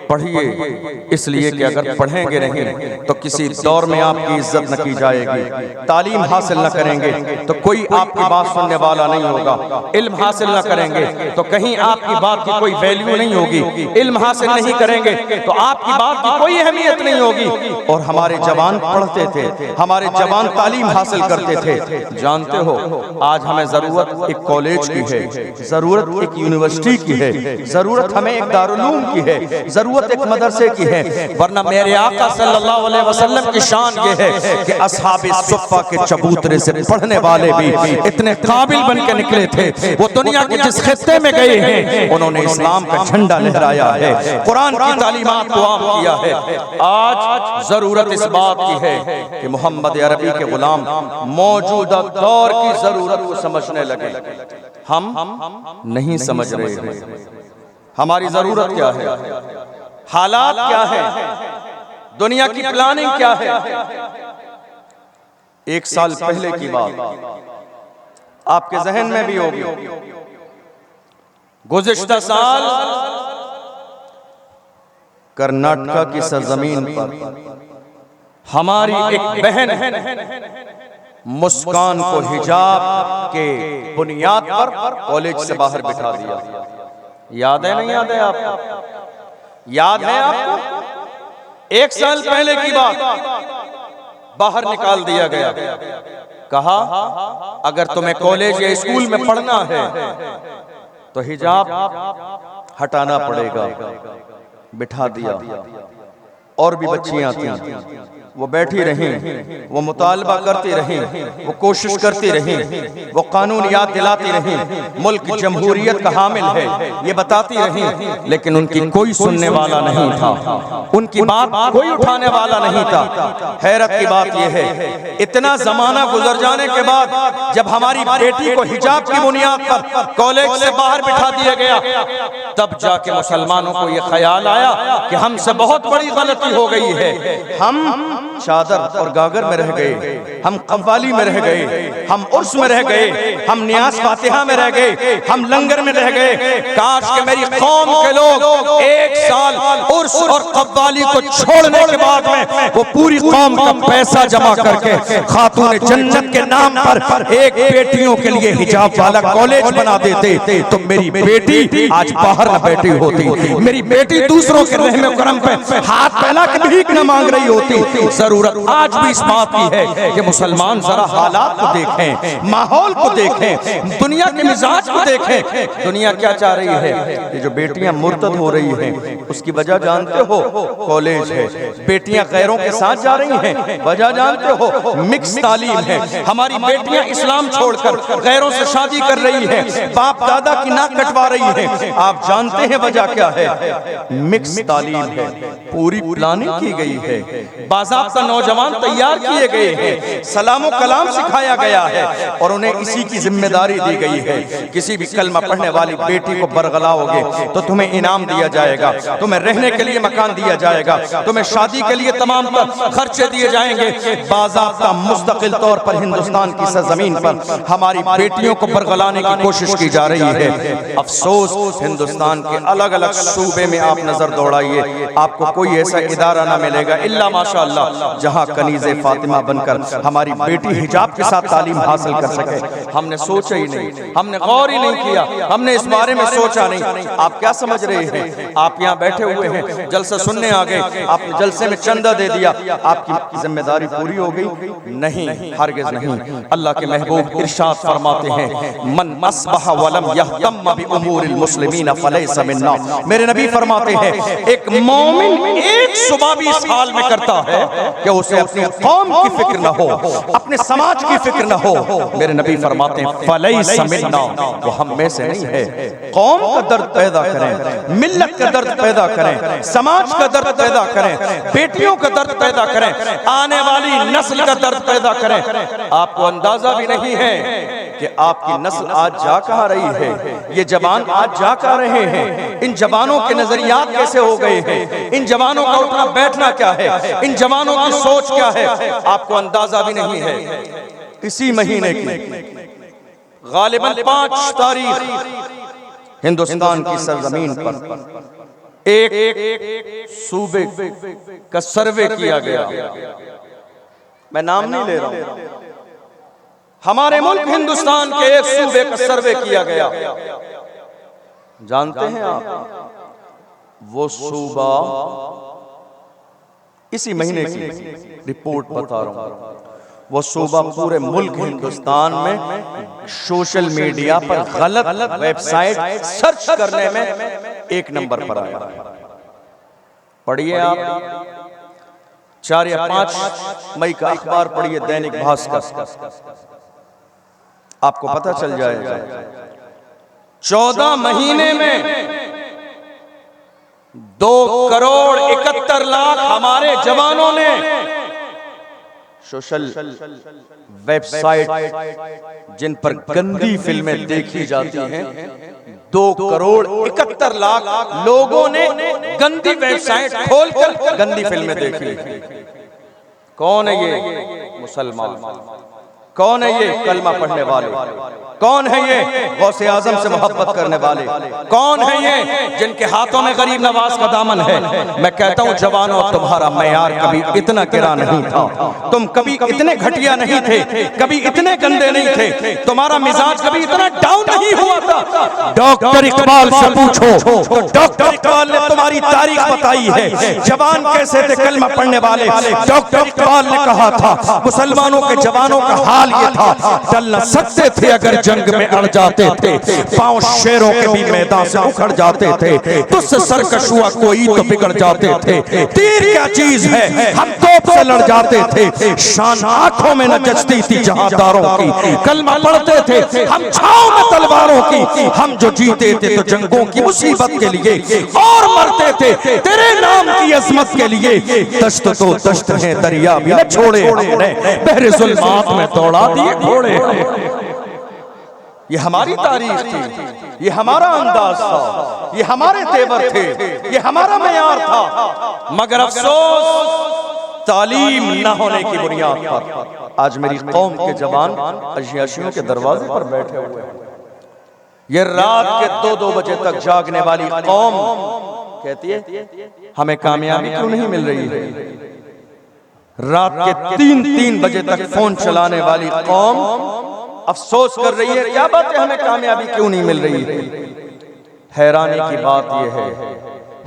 पढ़िए इसलिए कि अगर पढ़ेंगे नहीं तो किसी दौर में आपकी इज्जत न की जाएगी, तालीम हासिल न करेंगे तो कोई आपकी बात सुनने वाला नहीं होगा, इल्म हासिल न करेंगे तो कहीं आपकी बात की कोई वैल्यू नहीं होगी, इल्म हासिल नहीं करेंगे तो आपकी बात की कोई अहमियत नहीं होगी। और हमारे जवान पढ़ते थे, हमारे जवान तालीम हासिल करते थे। जानते हो आज हमें जरूरत एक कॉलेज की है, जरूरत एक यूनिवर्सिटी की है, जरूरत हमें एक दारुल-उलूम की है, जरूरत एक मदरसे की है, वरना मेरे आका सल्लल्लाहु अलैहि वसल्लम की शान ये है कि असहाबे सुफ़्फ़ा के चबूतरे से पढ़ने वाले भी इतने काबिल बन के निकले निकले थे, वो दुनिया के जिस खित्ते में गए हैं उन्होंने इस्लाम का झंडा लहराया है, कुरान की तालीमात को आम किया है। आज जरूरत इस बात की है कि मोहम्मद अरबी के गुलाम मौजूदा दौर की जरूरत को समझने लगे। हम नहीं समझ रहे हैं हमारी जरूरत क्या है, हालात क्या है, दुनिया की प्लानिंग क्या है। एक साल पहले की बात आपके जहन में भी होगी। गुज़िश्ता साल कर्नाटक की सरजमीन पर हमारी एक बहन मुस्कान को हिजाब के बुनियाद पर कॉलेज से बाहर बिठा दिया। याद है नहीं याद है आपको? याद है आपको? एक साल पहले की बात, बाहर निकाल दिया गया। कहा अगर तुम्हें कॉलेज या स्कूल में पढ़ना है तो हिजाब हटाना पड़ेगा। बिठा दिया। और भी बच्चियां थीं, वो बैठी रहीं, वो मुतालबा करती रहीं, वो कोशिश करती रहीं, वो कानून याद दिलाती रहीं, मुल्क जमहूरियत का हामिल है ये बताती रहीं, लेकिन उनकी कोई सुनने वाला नहीं था, उनकी बात कोई उठाने वाला नहीं था। हैरत की बात यह है इतना जमाना गुजर जाने के बाद जब हमारी बेटी को हिजाब की बुनियाद पर कॉलेज से बाहर बिठा दिया गया, तब जाके मुसलमानों को यह ख्याल आया कि हमसे बहुत बड़ी गलती हो गई है। हम चादर और गागर में रह गए, हम कव्वाली में रह गए, हम उर्स में रह गए, हम नियाज फातिहा में रह गए, हम लंगर में रह गए। काश के मेरी कौम के लोग एक साल उर्स और कव्वाली को छोड़ने के बाद में वो पूरी कौम का पैसा जमा करके खातून जन्नत के नाम पर एक बेटियों के लिए हिजाब वाला कॉलेज बना देते तो मेरी बेटी आज बाहर न बैठी होती, मेरी बेटी दूसरों के रहम करम पे हाथ फैला के भीख न मांग रही होती। जरूरत आज भी इस बात की है कि मुसलमान जरा हालात को देखें, माहौल को देखें, दुनिया के मिजाज को देखें। दुनिया क्या चाह रही है? ये जो बेटियां मुर्तद हो रही हैं उसकी वजह जानते हो? कॉलेज है। बेटियां गैरों के साथ जा रही हैं, वजह जानते हो? मिक्स तालीम है। हमारी बेटियां इस्लाम छोड़कर गैरों से शादी कर रही हैं, बाप दादा की नाक कटवा रही हैं। आप जानते हैं वजह क्या है? मिक्स तालीम है, पूरी प्लानिंग की गई है, बाज़ाब्ता नौजवान तैयार किए गए हैं, सलामो कलाम सिखाया गया है और उन्हें इसी की जिम्मेदारी दी गई है। किसी भी कलमा पढ़ने वाली बेटी को बरगलाओगे तो तुम्हें इनाम दिया जाएगा, तुम्हें रहने के लिए मकान दिया जाएगा, तुम्हें शादी के लिए तमाम खर्चे दिए जाएंगे। बाज़ाब्ता मुस्तकिल तौर पर हिंदुस्तान की सरजमीन पर हमारी बेटियों को बरगलाने की कोशिश की जा रही है। अफसोस हिंदुस्तान के अलग अलग सूबे में आप नजर दौड़ाइए, आपको कोई ऐसा इदारा ना मिलेगा इल्ला माशाअल्लाह जहां कनीज़े फातिमा बनकर हमारी बेटी हिजाब के साथ तालीम हासिल कर सके। हमने सोचा ही नहीं, हमने गौर ही नहीं किया, हमने इस बारे में सोचा नहीं। आप क्या समझ रहे हैं? आप यहाँ बैठे हुए हैं, जलसा सुनने आ गए, आपने जलसे में चंदा दे दिया, आपकी जिम्मेदारी पूरी हो गई? नहीं, हरगिज़ नहीं। अल्लाह के महबूब इरशाद फरमाते हैं मन अस्बह वलम यहतम बि उमूरिल मुस्लिमीन फलैसा मिन्ना। मेरे नबी फरमाते हैं एक मोमिन एक सुबह भी इस हाल में करता है कि उसे अपनी कौम की फिक्र न हो, अपने समाज की फिक्र न हो। मेरे नबी फरमाते हैं फलैसा मिन्ना, वो हम में से नहीं है। कौम का दर्द पैदा करें, मिल्लत का दर्द पैदा करें, समाज का दर्द पैदा करें, बेटियों का दर्द पैदा करें, आने वाली नस्ल का दर्द पैदा करें। आपको अंदाजा भी नहीं है कि आपकी नस्ल आज जा कहाँ रही है, ये जवान आज जा कहाँ रहे हैं, इन जवानों के नजरियात कैसे हो गए हैं, इन जवानों का उठना बैठना क्या है, इन जवानों की सोच क्या है, आपको अंदाजा भी नहीं है। इसी महीने की गालिबन 5 तारीख हिंदुस्तान की सरजमीन पर एक सूबे का सर्वे किया गया। मैं नाम नहीं ले रहा हूं, हमारे मुल्क हिंदुस्तान के एक सूबे का सर्वे किया गया। जानते हैं आप वो सूबा, इसी महीने की रिपोर्ट बता रहा हूं, वो सूबा पूरे मुल्क हिंदुस्तान में सोशल मीडिया पर गलत वेबसाइट सर्च करने में 1 नंबर पर आया। पढ़िए आप 4 या 5 मई का अखबार पढ़िए, दैनिक भास्कर। आपको पता चल जाएगा। 14 महीने में 2,71,00,000 हमारे जवानों ने सोशल वेबसाइट जिन पर गंदी फिल्में देखी जाती हैं, 2,71,00,000 लोगों ने गंदी वेबसाइट खोलकर गंदी फिल्में देखी। कौन है ये? मुसलमान। कौन है ये? कलमा पढ़ने वाले। कौन है ये? गौसे आजम से मोहब्बत करने वाले। कौन है ये? जिनके हाथों में गरीब नवाज का दामन है। मैं कहता हूं जवानों, तुम्हारा मेयार कभी इतना गिरा नहीं था, तुम कभी इतने घटिया नहीं थे, कभी इतने गंदे नहीं थे, तुम्हारा मिजाज कभी इतना डाउन नहीं हुआ था। डॉक्टर इकबाल से पूछो तो डॉक्टर इकबाल ने तुम्हारी तारीख बताई है। जवान कैसे थे? कलमा पढ़ने वाले। डॉक्टर इकबाल ने कहा था मुसलमानों के जवानों का हाल ये था, चल न सकते थे अगर जंग में अड़ जाते थे, पांव शेरों के भी मैदान से उखड़ जाते थे, तुझसे सरकश हुआ कोई तो बिगड़ जाते थे। तीर क्या चीज है, हम तोप से लड़ जाते थे, शान आंखों में न जचती थी जहादारों की, कलमा पढ़ते थे हम छांव में तलवारों की, हम जो जीते थे तो जंगों की मुसीबत के लिए और मरते थे तेरे नाम की अजमत के लिए। दश्त तो दश्त है, दरिया भी न छोड़े हमने, बहरे जुल्मात में दौड़ा दिए घोड़े। ये हमारी तारीख थी, ये हमारा अंदाज था, ये हमारे तेवर थे, ये हमारा मेयार था। मगर अफसोस तालीम न होने की बुनियाद पर आज मेरी कौम के जवान अय्याशियों के दरवाजे पर बैठे हुए हैं। ये रात के 2-2 बजे तक जागने वाली कौम कहती है हमें कामयाबी क्यों नहीं मिल रही है। रात के 3-3 बजे तक फोन चलाने वाली कौम अफसोस कर रही है, क्या बात है हमें कामयाबी क्यों नहीं मिल रही है। हैरानी की बात यह है,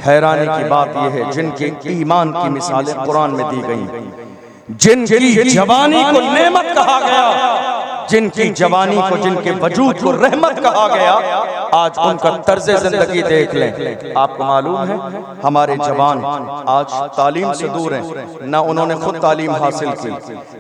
हैरानी की बात यह है, जिनके ईमान की मिसालें कुरान में दी गई, जिनकी जवानी को नेमत कहा गया, जिनकी जवानी को, जिनके वजूद को रहमत कहा गया, आज उनका तर्ज जिंदगी देख लें। आपको मालूम है हमारे जवान आज तालीम से दूर हैं, न उन्होंने खुद तालीम हासिल की,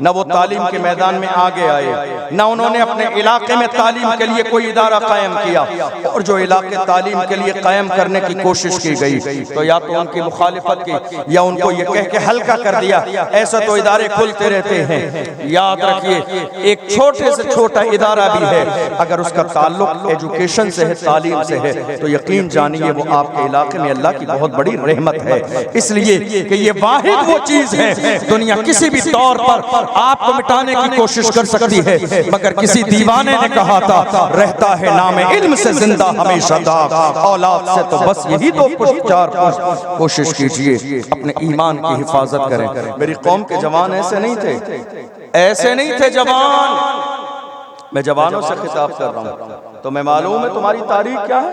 न वो तालीम के मैदान में आगे आए, न उन्होंने अपने इलाके में तालीम के लिए कोई इदारा कायम किया, और जो इलाके तालीम के लिए कायम करने की कोशिश की गई तो या तो उनकी मुखालिफत की या उनको ये कह के हल्का कर दिया। ऐसा तो इदारे खुलते रहते हैं। याद रखिए एक छोटे से छोटा इदारा भी है, अगर उसका ताल्लुक एजुकेशन से है, तालीम से है, तो यकीन जानिए वो आपके इलाके में अल्लाह की बहुत बड़ी रहमत है। इसलिए कि ये वाहिद वो चीज है, दुनिया किसी भी तौर पर आपको मिटाने की कोशिश कर सकती है, मगर किसी दीवाने ने कहा था रहता है नाम इल्म से जिंदा हमेशा दाग, औलाद से तो बस यही दो कुछ चार कोशिश कीजिए अपने ईमान की हिफाजत करें। मेरी कौम के जवान ऐसे नहीं थे, ऐसे नहीं थे जवान। मैं जवानों से खिताब कर रहा हूं। तुम्हें मालूम है तुम्हारी तारीख क्या है?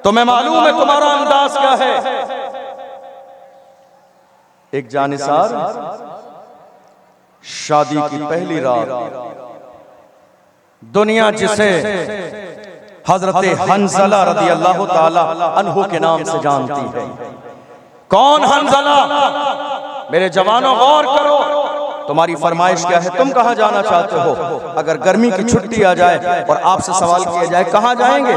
तुम्हें मालूम है तुम्हारा अंदाज क्या है? एक जानिसार शादी की पहली रात, दुनिया जिसे हजरत हंजला रदी अल्लाह ताला अन्हु के नाम से जानती है। कौन हंजला? मेरे जवानों गौर करो, तुम्हारी फरमाइश क्या है? तुम कहां जाना चाहते हो? अगर गर्मी की छुट्टी आ जाए और आपसे सवाल किया जाए कहां जाएंगे,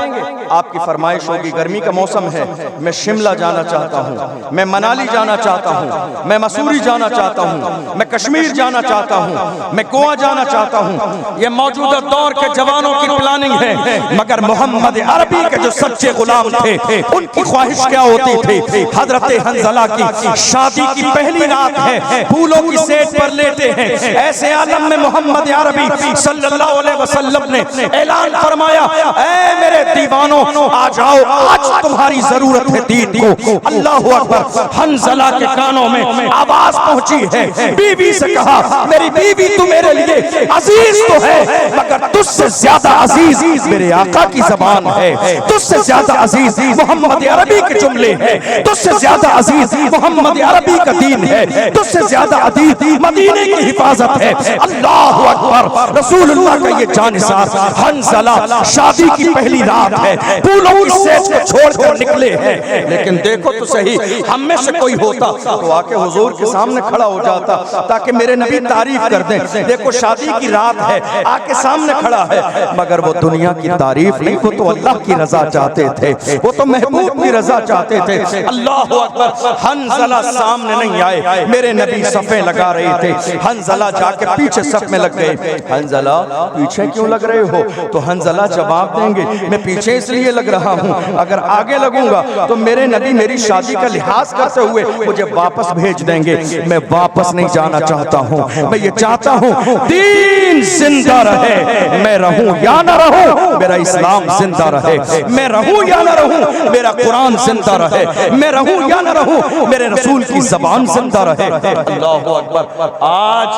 आपकी फरमाइश होगी गर्मी का मौसम है, मैं शिमला जाना चाहता हूं, मैं मनाली जाना चाहता हूं, मैं मसूरी जाना चाहता हूं, मैं कश्मीर जाना चाहता हूं, मैं गोवा जाना चाहता हूं। ये मौजूदा दौर के जवानों की प्लानिंग है, मगर मोहम्मद अरबी के जो सच्चे गुलाम थे उनकी ख्वाहिश क्या होती थी? हजरत हंजला की शादी की पहली रात है, फूलों की सेज पर लेटे हैं। ऐसे आलम में मोहम्मद अरबी सल्लल्लाहु अलैहि वसल्लम ने ऐलान फरमाया, ऐ मेरे दीवानों आ जाओ, आज तुम्हारी जरूरत है दीन को। अल्लाहु अकबर। हंजला के कानों में आवाज पहुंची है, बीवी से कहा मेरी बीवी तू मेरे लिए अजीज तो है, मगर तुझसे ज्यादा अजीज मेरे आका की जबान है, तुझसे ज्यादा अजीज मोहम्मद अरबी के जुमले हैं, तुझसे ज्यादा अजीज मोहम्मद अरबी का दीन है, तुझसे ज्यादा अजीज मदीने की हिफाजत है। अल्लाह अकबर। रसूलुल्लाह का ये जानिसार हंज़ला शादी की पहली रात है, फूलों की सेज को छोड़कर निकले हैं। लेकिन देखो तो सही, हम में से कोई होता तो आके हुजूर के सामने खड़ा हो जाता ताकि मेरे नबी तारीफ कर दें। देखो शादी की रात है, आके सामने खड़ा है, मगर वो दुनिया की तारीफ नहीं, वो तो अल्लाह की रजा चाहते थे, वो तो महबूब की रजा चाहते थे। अल्लाह अकबर। हंज़ला सामने नहीं आए, मेरे नबी सफ़े लगा रहे थे। हंज़ला जाके पीछे सफ में लग गए। हंज़ला पीछे क्यों लग रहे हो? तो हंज़ला जवाब देंगे, मैं पीछे इसलिए लग रहा हूँ, अगर आगे लगूंगा तो मेरे नबी मेरी शादी का लिहाज करते हुए मुझे वापस भेज देंगे। मैं वापस नहीं जाना चाहता हूँ, मैं ये चाहता हूँ दीन जिंदा रहे, मैं रहूं या ना रहूं, मेरा इस्लाम जिंदा रहे, मैं रहूं या ना रहूं, मेरा कुरान जिंदा रहे, मैं रहूं या ना रहूं, मेरे रसूल की ज़बान जिंदा रहे। अल्लाहु अकबर। आज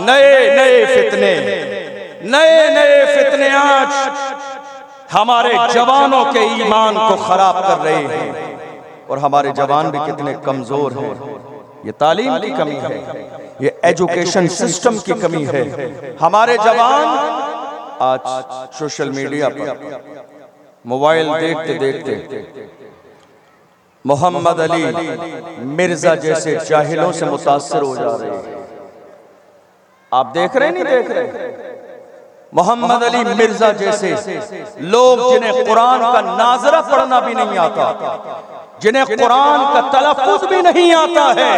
नए नए फितने आज हमारे जवानों के ईमान को खराब कर रहे हैं, और हमारे जवान भी कितने कमजोर हैं। ये तालीम की कमी है, ये एजुकेशन सिस्टम की कमी है। हमारे जवान आज सोशल मीडिया पर मोबाइल देखते देखते मोहम्मद अली मिर्जा जैसे जाहिलों से मुतासर हो जा रहे हैं। आप देख रहे नहीं देख रहे? मोहम्मद अली मिर्जा जैसे लोग जिन्हें कुरान का नाजरा पढ़ना भी नहीं आता, जिन्हें कुरान का तलफ़ुज़ भी नहीं आता है,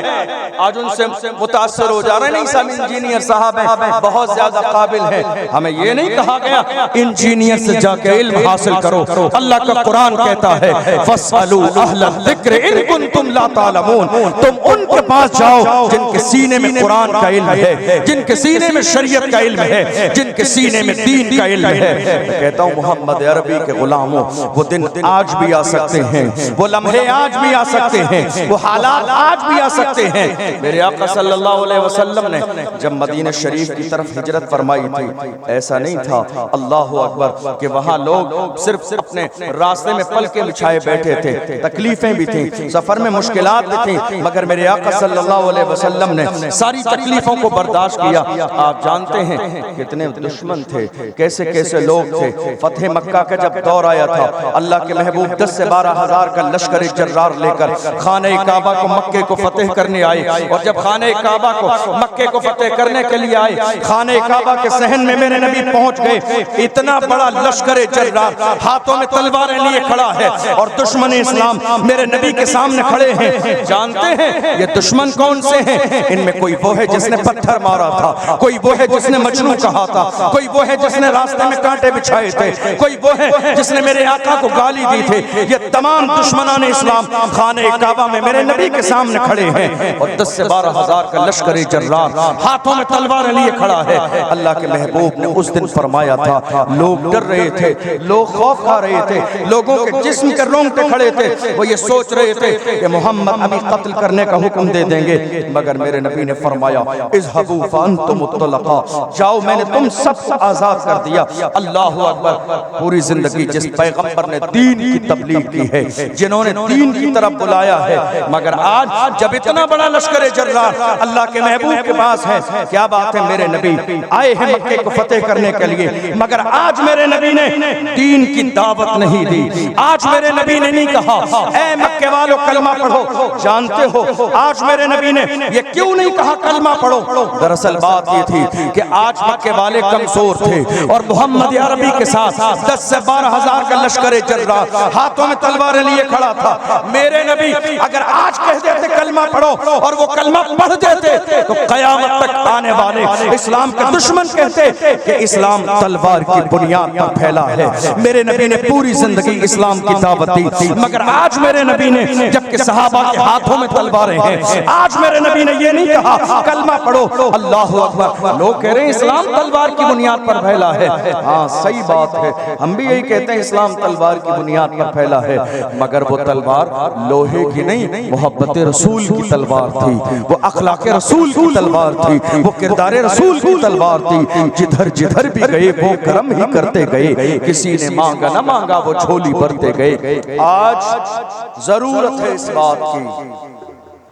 आज उनसे मुतासर हो जा रहे हैं। नहीं, सब इंजीनियर साहब हैं, बहुत ज्यादा काबिल हैं। हमें ये नहीं कहा गया इंजीनियर से जाके इल्म हासिल करो। अल्लाह का कुरान कहता है फस्अलू अहल ज़िक्र इन कुंतुम ला तालमून, तुम उनके पास जाओ जिनके सीने में कुरान का इल्म है, जिनके सीने में शरीयत का इल्म है, जिनके सीने में दीन का इल्म है। मैं कहता हूँ मोहम्मद अरबी के गुलामों, वो दिन आज भी आ सकते हैं, वो लम्हे आज भी आ सकते हैं, वो हालात आज भी आ सकते हैं। मेरे आका सल्लल्लाहु अलैहि वसल्लम ने जब मदीना शरीफ की तरफ हिजरत फरमाई थी, ऐसा नहीं था अल्लाह अकबर कि वहाँ लोग सिर्फ अपने रास्ते में पलके बिछाए बैठे थे। तकलीफें भी थी, सफर में मुश्किलात भी थी, मगर मेरे आका सल्लल्लाहु अलैहि वसल्लम ने सारी तकलीफों को बर्दाश्त किया। आप जानते हैं कितने दुश्मन थे, कैसे कैसे लोग थे। फतेह मक्का का जब दौर आया था, अल्लाह के महबूब 10 से 12 हजार का लश्कर जर्रार लेकर खाने काबा को मक्के को फतेह करने आए। और जब खाने काबा को मक्के को फतेह करने के लिए आए, खाने काबा के सहन में मेरे नबी पहुंच गए। इतना बड़ा लश्कर जर्रार हाथों में तलवारें लिए खड़ा है, और दुश्मन इस्लाम मेरे नबी के सामने खड़े हैं। जानते हैं ये दुश्मन कौन से हैं? इनमें कोई वो है जिसने पत्थर मारा था, कोई वो है जिसने मजनू कहा था, कोई वो है जिसने रास्ते में कांटे बिछाए थे, कोई वो है जिसने मेरे आका को गाली दी थी। ये तमाम दुश्मनाने इस्लाम खाने काबा में मेरे नबी के सामने खड़े हैं, और 10 से 12 हजार का लश्कर जर्रार हाथों में तलवारें लिए खड़ा है। अल्लाह के महबूब ने उस दिन फरमाया था, लोग डर रहे थे, लोग खौफ खा रहे थे, लोगों के जिस्म के रोंगटे खड़े थे। वो ये सोच रहे थे कि मोहम्मद अभी कत्ल करने का हुक्म दे देंगे, मगर मेरे नबी ने फरमाया इज़हबू फअंतुम मुतलक़ा, जाओ मैंने तुम सबको आजाद कर दिया। अल्लाह अकबर। पूरी जिंदगी जिस पैगंबर ने दीन की तबलीग की है, जिन्होंने दीन की तरफ बुलाया है, मगर आज जब इतना बड़ा लश्कर जर्रार अल्लाह के महबूब के पास है, क्या बात है, मेरे नबी आए हैं मक्के को फतेह करने के लिए, मगर आज मेरे नबी ने दीन की दावत नहीं दी। आज मेरे नबी ने नहीं कहा ऐ मक्के वालों कलमा पढ़ो। जानते हो आज मेरे नबी ने ये क्यों नहीं कहा कलमा पढ़ो? दरअसल बात ये थी कि आज मक्के वाले कमजोर थे, और मोहम्मद अरबी के साथ 10 से 12 हजार का लश्कर जर्रार हाथों में तलवारें लिए खड़ा था। मेरे नबी अगर आज कह देते कलमा पढ़ो, और वो कलमा पढ़ देते, तो कयामत तक आने वाले इस्लाम के दुश्मन कहते कि इस्लाम तलवार की बुनियाद पर फैला है। मेरे नबी ने पूरी जिंदगी इस्लाम की दावत दी, मगर आज मेरे नबी ने, जबकि सहाबा के हाथों में तलवारें हैं, आज मेरे नबी ने ये नहीं कहा कलमा पढ़ो। अल्लाह अकबर। लोग कह रहे हैं इस्लाम तलवार की बुनियाद पर फैला है। हाँ सही बात है, हम भी यही कहते हैं इस्लाम तलवार की बुनियाद पर फैला है, मगर वो तलवार लोहे की नहीं, मोहब्बत रसूल की तलवार थी, वो अखलाक रसूल की तलवार थी, वो किरदार रसूल की तलवार थी। जिधर जिधर भी गए वो करम ही करते गए, किसी ने मांगा ना मांगा वो झोली भरते गए। आज जरूरत है इस बात की,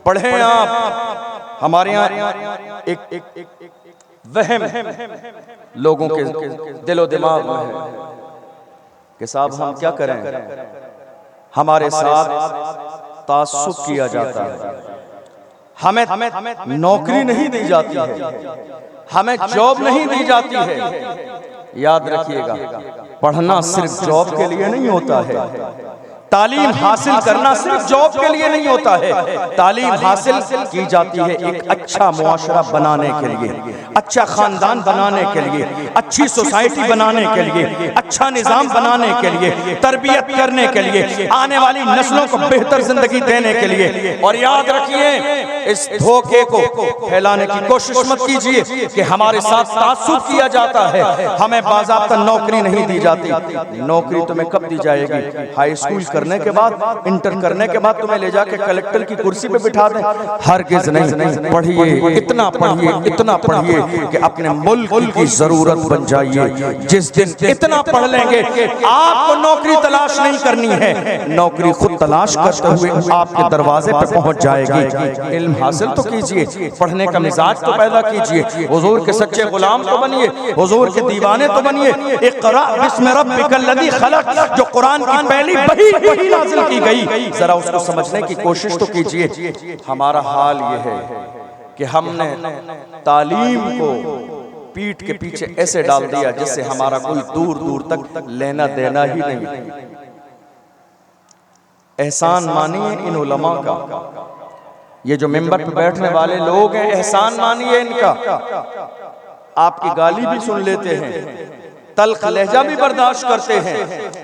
पढ़ें आप। हमारे यहाँ एक वहम लोगों के दिलो दिमाग में है कि साहब हम क्या करें, हमारे साथ तासुब किया जाता है, हमें नौकरी नहीं दी जाती है, हमें जॉब नहीं दी जाती है। याद रखिएगा, पढ़ना सिर्फ जॉब के लिए नहीं होता है, तालीम हासिल करना सिर्फ जॉब के लिए नहीं होता है। तालीम हासिल की जाती है एक अच्छा मुआशरा बनाने के लिए, अच्छा खानदान बनाने के लिए, अच्छी सोसाइटी बनाने के लिए, अच्छा निजाम बनाने के लिए, तरबियत करने के लिए, आने वाली नस्लों को बेहतर जिंदगी देने के लिए। और याद रखिए, इस धोखे को फैलाने की कोशिश मत कीजिए कि हमारे साथ तासुब किया जाता है, हमें बाज़ाब्ता नौकरी नहीं दी जाती। नौकरी तुम्हें कब दी जाएगी? हाई स्कूल करने के बाद, इंटर करने के बाद तुम्हें ले जाके कलेक्टर की कुर्सी पे बिठा दें? हरगिज़ नहीं। पढ़िए, इतना पढ़िए, इतना पढ़िए कि अपने मुल्क की जरूरत बन जाइए। जिस दिन इतना पढ़ लेंगे, आपको नौकरी तलाश नहीं करनी है, नौकरी खुद तलाश करते हुए आपके दरवाजे पे पहुंच जाएगी। इल्म हासिल तो कीजिए, पढ़ने का मिजाज तो पैदा कीजिए, हुजूर के सच्चे गुलाम तो बनिए, हुजूर के दीवाने तो बनिए। इक़रा बिस्मि रब्बिकल लज़ी खलक़, जो कुरान की पहली वही नाज़िल की गई, जरा उसको समझने की कोशिश तो कीजिए। हमारा हाल ये है कि हमने तालीम को पीठ के पीछे ऐसे डाल दिया जिससे हमारा कोई दूर दूर तक लेना देना ही नहीं। एहसान मानिए इन उलमा का, ये जो मिंबर पे बैठने वाले लोग हैं, एहसान मानिए इनका। आपकी गाली भी सुन लेते हैं, तल्ख लहजा भी बर्दाश्त करते हैं,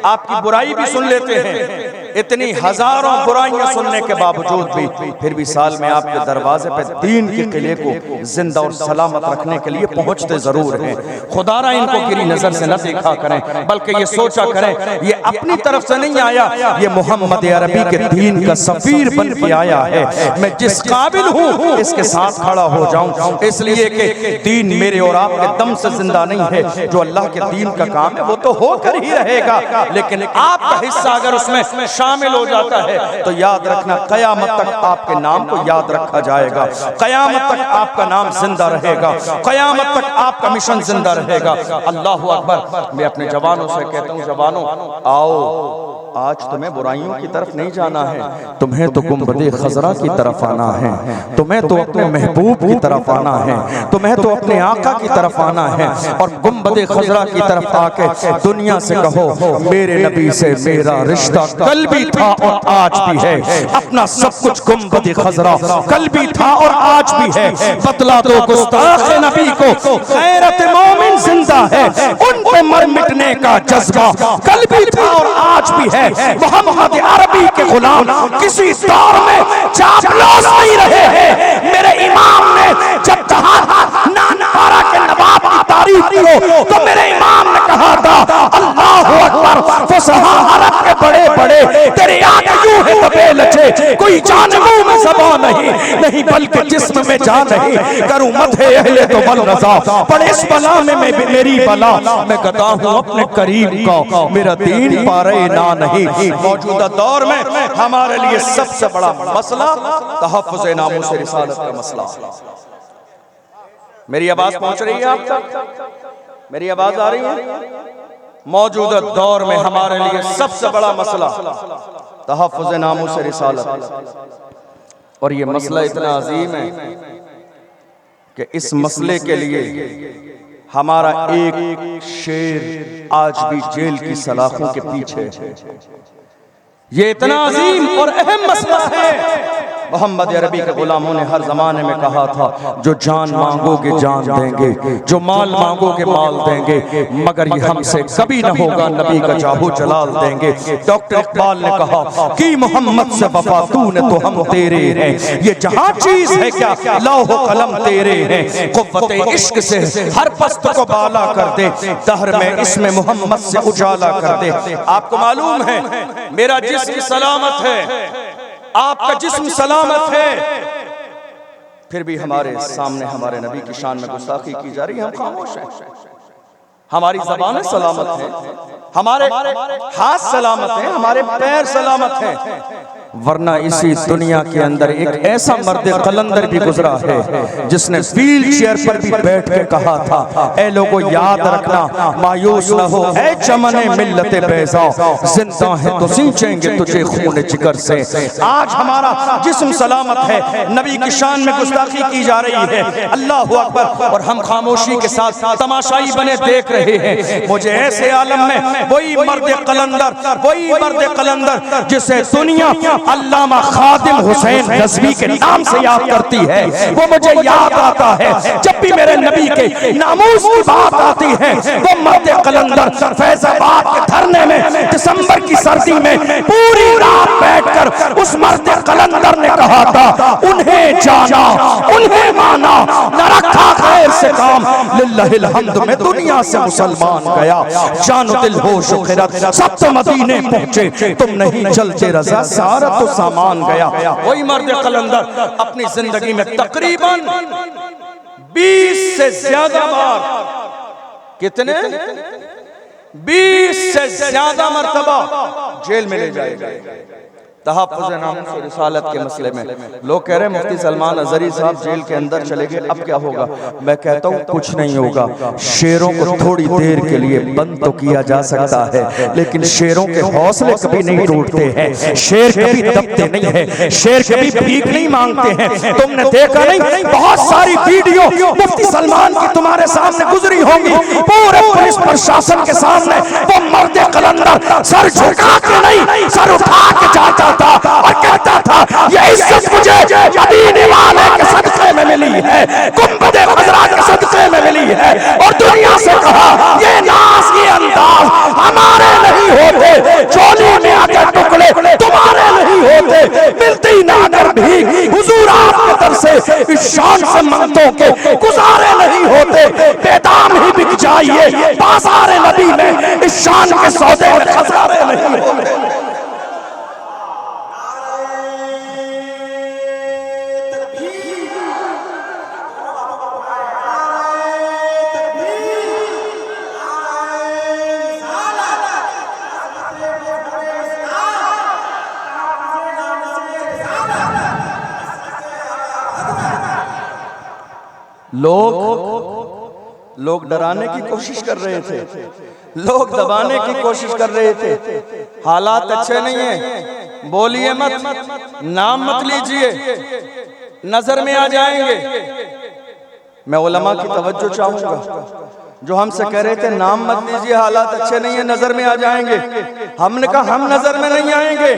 आपकी बुराई भी सुन लेते हैं, इतनी हजारों बुराइयां सुनने के बावजूद भी फिर भी साल में आपके दरवाजे पे दीन के किले को जिंदा और सलामत रखने के लिए पहुंचते जरूर हैं। खुदारा इनको गिरी नजर से न देखा करें, बल्कि ये सोचा करें ये अपनी तरफ से नहीं आया, ये मोहम्मद अरबी के दीन का सफीर बन के आया है। मैं जिस काबिल हूँ इसके साथ खड़ा हो जाऊं, इसलिए कि दीन मेरे और आपके दम से जिंदा नहीं है। जो अल्लाह के दीन का काम है वो तो होकर ही रहेगा, लेकिन आपका हिस्सा अगर उसमें शामिल हो जाता है तो याद रखना, कयामत तक आपके नाम को याद रखा जाएगा, कयामत तक आपका नाम जिंदा रहेगा, कयामत तक आपका मिशन जिंदा रहेगा। अल्लाहु अकबर। मैं अपने जवानों से कहता हूँ, जवानों आओ, आज तुम्हें बुराइयों की तरफ नहीं जाना है, तुम्हें तो गुंबदे खजरा की तरफ आना है, तुम्हें तो अपने महबूब की तरफ आना है, तुम्हें तो अपने आका की तरफ आना है। और गुंबदे खजरा की तरफ आके दुनिया से कहो, मेरे नबी से मेरा रिश्ता कल भी था और आज भी है। अपना सब कुछ गुंबदे खजरा कल भी था और आज भी है। बतला दो गुस्ताख नबी को, गैरत मोमिन जिंदा है, उन पे मर मिटने का जज्बा कल भी था और आज भी है। मोहम्मद अरबी के गुलाम किसी दौर में चापलूस नहीं रहे हैं। मेरे इमाम ने जब कहा नानपारा के नवाब की तारीफ करो तो मेरे इमाम ने कहा था, अल्लाहु अकबर, फुसहा अरब के बड़े बड़े तेरे आगे यूं है दबे लचे, कोई जानबू में ज़बान नहीं बल्कि जिस्म में जान नहीं। करूं मथे अहले तो बल रज़ा, पर इस बला में मेरी बला मैं कहता हूं अपने करीम का, मेरा दीन पारे ना नहीं। मौजूदा दौर में हमारे लिए सबसे बड़ा मसला तहफ़्फ़ुज़ नामूस रिसालत का मसला। मेरी आवाज पहुंच रही है आप तक? मेरी आवाज आ रही है? मौजूदा दौर में हमारे लिए सबसे बड़ा मसला तहफ़्फ़ुज़ नामूस रिसालत, और ये मसला इतना अजीम है कि इस मसले के लिए हमारा एक शेर आज भी जेल की सलाखों के पीछे। ये इतना अजीम और अहम मसला है। मोहम्मद अरबी के गुलामों ने हर जमाने में कहा था, जो जान मांगोगे जान देंगे, जो माल मांगोगे माल देंगे, मगर ये हमसे कभी न होगा, नबी का जाहू जलाल देंगे। डॉक्टर इकबाल ने कहा कि मोहम्मद से वफा तूने तो हम तेरे हैं, ये जहां चीज है क्या लौह कलम तेरे हैं। कुव्वते इश्क से हर पस्त को बाला कर दे, दहर में इसमें मोहम्मद से उजाला कर दे। आपको मालूम है मेरा जिस्म सलामत है, आपका जिस्म सलामत है, फिर भी हमारे सामने हमारे नबी की शान में गुस्ताखी की जा रही है, हम खामोश हैं। हमारी ज़बानें सलामत हैं, हमारे हाथ सलामत हैं, हमारे पैर सलामत हैं, वरना इसी दुनिया के अंदर एक ऐसा मर्द कलंदर भी गुजरा है जिसने व्हील चेयर पर भी बैठ के कहा था, ऐ लोगों याद रखना, मायूस न हो ऐ चमने मिल्लते बैज़ाओ, जिंदा है तो सींचेंगे तुझे खून जिगर से। आज हमारा जिस्म सलामत है, नबी की शान में गुस्ताखी की जा रही है, अल्लाह अकबर, और हम खामोशी के साथ तमाशाई बने देख रहे हैं। मुझे ऐसे आलम में वही मर्द कलंदर जिसे दुनिया अल्लामा खादिम हुसैन रज़वी के नाम से याद करती है, वो मुझे याद आता है जब भी मेरे नबी के नामूस की बात आती है। वो मर्द कलंदर फैजाबाद के धरने में दिसंबर की सर्दी में पूरी रात बैठकर उस मर्द कलंदर ने कहा था, उन्हें जाना उन्हें माना, न रखा खैर से काम, लिल्लाहिल हम्द में दुनिया से मुसलमान गया, जानो दिल होश खिरत सब तो मदीने पहुंचे, तुम नहीं चलते रजा सारा तो सामान गया। वही मर्द कलंदर अपनी जिंदगी में तकरीबन 20 से ज्यादा बार, कितने 20 से ज्यादा मर्तबा जेल में ले जाएगा। तहफ़्फ़ुज़ नामूस और रिसालत के मसले में लोग कह रहे हैं मुफ्ती सलमान अज़हरी साहब जेल के अंदर चले गए, अब क्या होगा? मैं कहता हूँ कुछ नहीं होगा। शेरों को थोड़ी देर के लिए बंद तो किया जा सकता है, लेकिन शेरों के हौसले कभी नहीं टूटते हैं, शेर कभी दबते नहीं है, शेर कभी भीख नहीं मांगते हैं। तुमने देखा नहीं, बहुत सारी वीडियो मुफ्ती सलमान की तुम्हारे सामने गुजरी होंगी, पूरे पुलिस प्रशासन के सामने वो मर्द कलंदर सर झुका के नहीं, सर उठा के जाता था और कहता था, ये इज्जत मुझे मदीने वाले के सदक़े में मिली है, गुंबद खज़रा के सदक़े में मिली है। और दुनिया से कहा, ये नाज़ ये अंदाज हमारे नहीं होते, चोली में अगर टुकड़े तुम्हारे नहीं होते, मिलती ना अगर भीख हुजूर आपके दर से इस शान से मंगतों के गुजारे नहीं होते, बेदाम ही बिक जाइए बाज़ार नबी में, इस शान के सौदे में खजारे नहीं होते। लोग डराने की कोशिश कर रहे थे, लोग दबाने की कोशिश कर रहे थे। हालात अच्छे नहीं हैं, बोलिए मत, नाम मत लीजिए, नजर में आ जाएंगे। मैं उलमा की तवज्जो चाहूंगा, जो हमसे कह रहे थे नाम मत लीजिए, हालात अच्छे नहीं है, नजर में आ जाएंगे। हमने कहा हम नजर में नहीं आएंगे,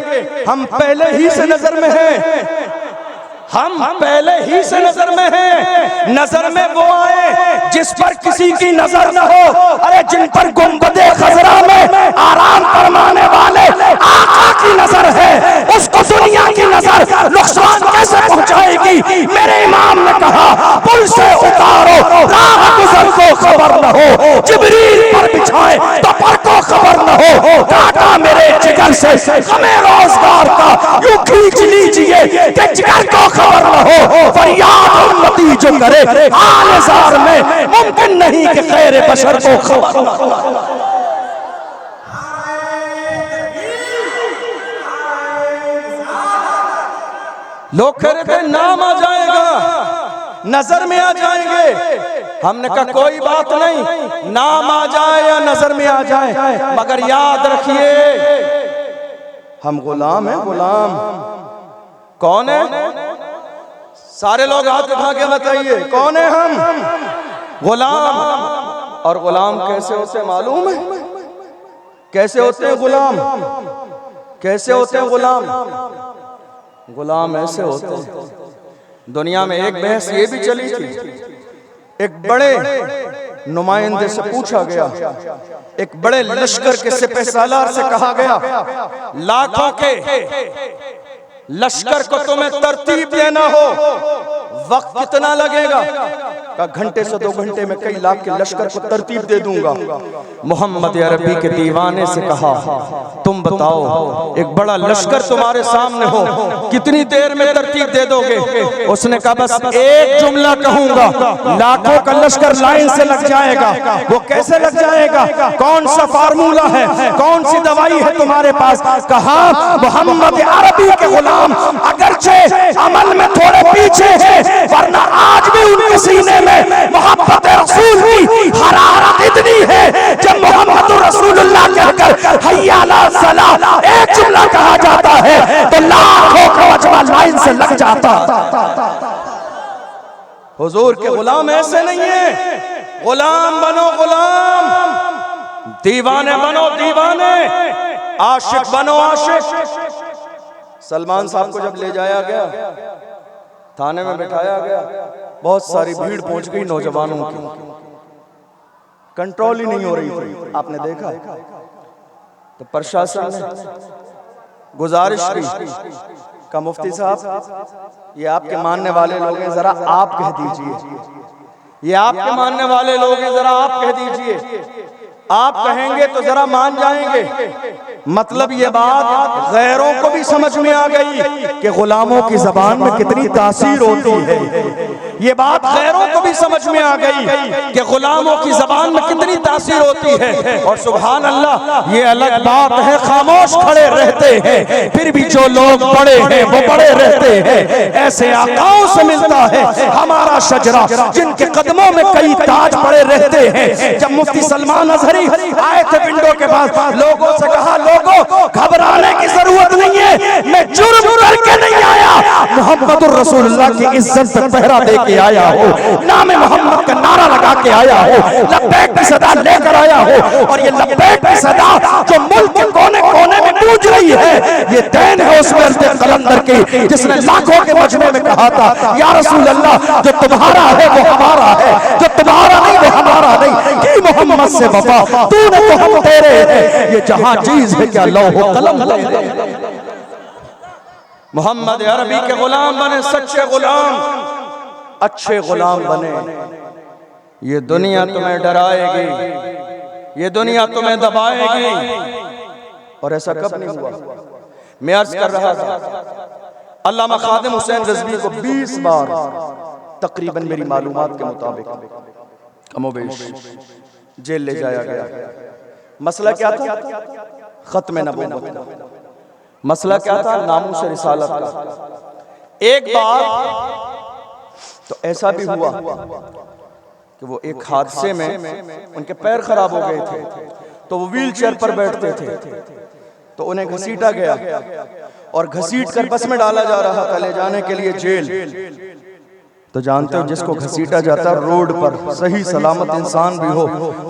हम पहले ही से नजर में हैं, हम पहले ही से नजर में हैं। नजर में वो आए जिस पर किसी की नजर न हो, अरे जिन पर गुंबदे खज़रा में आराम फरमाने वाले आका की नजर है, उसको दुनिया की नजर नुकसान कैसे पहुंचाएगी? मेरे इमाम ने कहा, पुल से उतारो राह गुजर को खबर न हो, जिब्रील पर बिछाए तो पर को खबर न हो, काटा मेरे जिगर से हमें रोजगार का यूं खींच लीजिए कि जिगर को खबर न हो। फरियाद उम्मती जो करे हाल ज़ार में, मुमकिन नहीं कि खैर बशर को खबर न हो। लोग कह रहे थे नाम आ जाएगा, नजर में आ जाएंगे। हमने कहा कोई बात नहीं, नाम आ जाए या नजर में आ जाए, मगर याद रखिए हम गुलाम हैं। गुलाम कौन है? सारे लोग हाथ उठा के बताइए कौन है हम? गुलाम। और गुलाम कैसे होते मालूम है? कैसे होते हैं गुलाम? कैसे होते हैं गुलाम? गुलाम ऐसे होते हैं। दुनिया में एक बहस ये भी चली थी, एक बड़े नुमाइंदे से पूछा गया, एक बड़े लश्कर के सिपहसालार से कहा गया, लाखों के लश्कर को तुम्हें तरतीब देना हो, वक्त कितना लगेगा? का घंटे से 2 घंटे में कई लाख के लश्कर को तरतीब दे दूंगा। मोहम्मद अरबी के दीवाने से कहा, तुम बताओ एक बड़ा लश्कर तुम्हारे सामने हो, कितनी देर में तरतीब दे दोगे? उसने कहा बस एक जुमला कहूंगा, लाखों का लश्कर लाइन से लग जाएगा। वो कैसे लग जाएगा? कौन सा फार्मूला है, कौन सी दवाई है तुम्हारे पास? कहा मोहम्मद अरबी के गुलाम अगरचे अमल में थोड़े पीछे हैं, वरना आज भी उनके सीने में मोहब्बत रसूल की हरारत इतनी है, जब मोहम्मद रसूलुल्लाह कहकर हय्या अला सलाह एक जुमला कहा जाता है तो लाखों का वजवा लाइन से लग जाता। हुजूर के गुलाम ऐसे नहीं है। गुलाम बनो गुलाम, दीवाने बनो दीवाने, आशिक बनो आशिक। सलमान साहब को जब ले जाया गया, थाने में बिठाया गया, बहुत सारी भीड़ पहुंच गई नौजवानों की, कंट्रोल ही नहीं हो रही थी। आपने देखा तो प्रशासन ने गुजारिश की का मुफ्ती साहब ये आपके मानने वाले लोग हैं, जरा आप कह दीजिए। ये आपके मानने वाले लोग हैं, जरा आप कह दीजिए। आप कहेंगे तो जरा मान जाएंगे। मतलब ये बात गैरों को भी समझ में आ गई कि गुलामों की जबान में कितनी तासीर होती है। ये बात गैरों को भी समझ में आ गई कि गुलामों की जबान में कितनी तासीर होती है। और सुभान अल्लाह, ये अलग बात है खामोश खड़े रहते हैं, फिर भी जो लोग बड़े हैं वो बड़े रहते हैं। ऐसे आकाओं से मिलता है हमारा शजरा, जिनके कदमों में कई ताज पड़े रहते हैं। जब मुफ्ती सलमान अजहरी आए थे विंडो के पास, लोगों से कहा, लोगों घबराने की जरूरत नहीं है, मैं जुर्म करके नहीं आया, मोहम्मद रसूलुल्लाह की इज्जत पर पहरा दे के आया हो, नाम मोहम्मद का नारा लगा के आया हो, लब्बैक की सदा लेकर आया हो। और ये लब्बैक की सदा जो मुल्क के कोने कोने में गूंज रही है, ये देन है उस मर्द कलंदर की जिसने लाखों के मजमे में कहा था, या रसूल अल्लाह जो तुम्हारा है वो हमारा है, जो तुम्हारा नहीं वो हमारा नहीं, कि मोहम्मद से वफा तूने तो हम तेरे हैं, ये जहां चीज है क्या लौह कलम है। मोहम्मद अरबी के गुलाम बने, सच्चे गुलाम, अच्छे गुलाम बने। ये दुनिया तुम्हें डराएगी, ये दुनिया तुम्हें दबाएगी। और ऐसा कब नहीं हुआ? मैं अर्ज कर रहा था, अल्लामा खादिम हुसैन रिजवी को 20 बार तकरीबन मेरी मालूमात के मुताबिक कमोबेश जेल ले जाया गया। मसला क्या था? खत्म नबूवत का। मसला क्या था? नामूस रिसालत का। एक बार तो ऐसा भी हुआ कि वो एक हादसे में उनके पैर खराब हो गए थे, तो वो व्हील चेयर पर बैठते थे, तो उन्हें घसीटा गया और घसीट कर बस में डाला जा रहा था ले जाने के लिए जेल। तो जानते हो जिसको घसीटा जाता है रोड पर, सही सलामत इंसान भी हो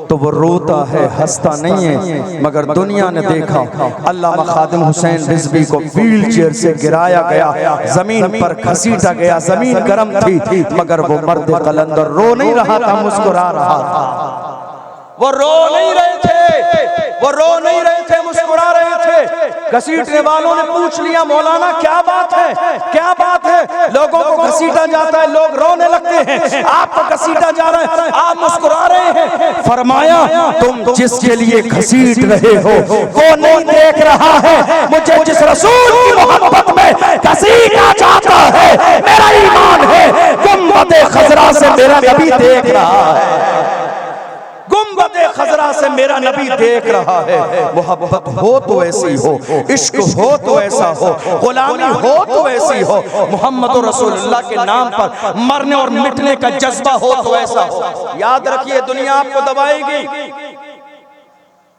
तो वो रोता है, हंसता नहीं है। मगर दुनिया ने देखा अल्लामा खादिम हुसैन रिजवी को व्हील चेयर से गिराया गया, जमीन पर घसीटा गया, जमीन गर्म थी, मगर वो मर्द कलंदर रो नहीं रहा था, मुस्कुरा रहा था। वो रो नहीं रहे थे, वो रो नहीं रहे थे, मुस्कुरा रहे थे। घसीटने वालों ने पूछ लिया, मौलाना क्या बात है, क्या बात है? लोगों को घसीटा जाता है, लोग रोने लगते हैं, आपको घसीटा जा रहा है, आप मुस्कुरा रहे हैं। फरमाया, तुम जिसके लिए घसीट रहे हो वो नहीं देख रहा है, मुझे जिस रसूल की मोहब्बत में घसीटा जाता है, मेरा ईमान है गुंबद खजरा से मेरा नबी देख रहा है, गुंबद खजरा से मेरा नबी देख रहा है। मोहब्बत हो तो ऐसी हो, इश्क हो तो ऐसा हो, गुलामी हो तो ऐसी हो, मोहम्मद रसूलुल्लाह के नाम पर मरने और मिटने का जज्बा हो तो ऐसा हो। याद रखिए, दुनिया आपको दबाएगी,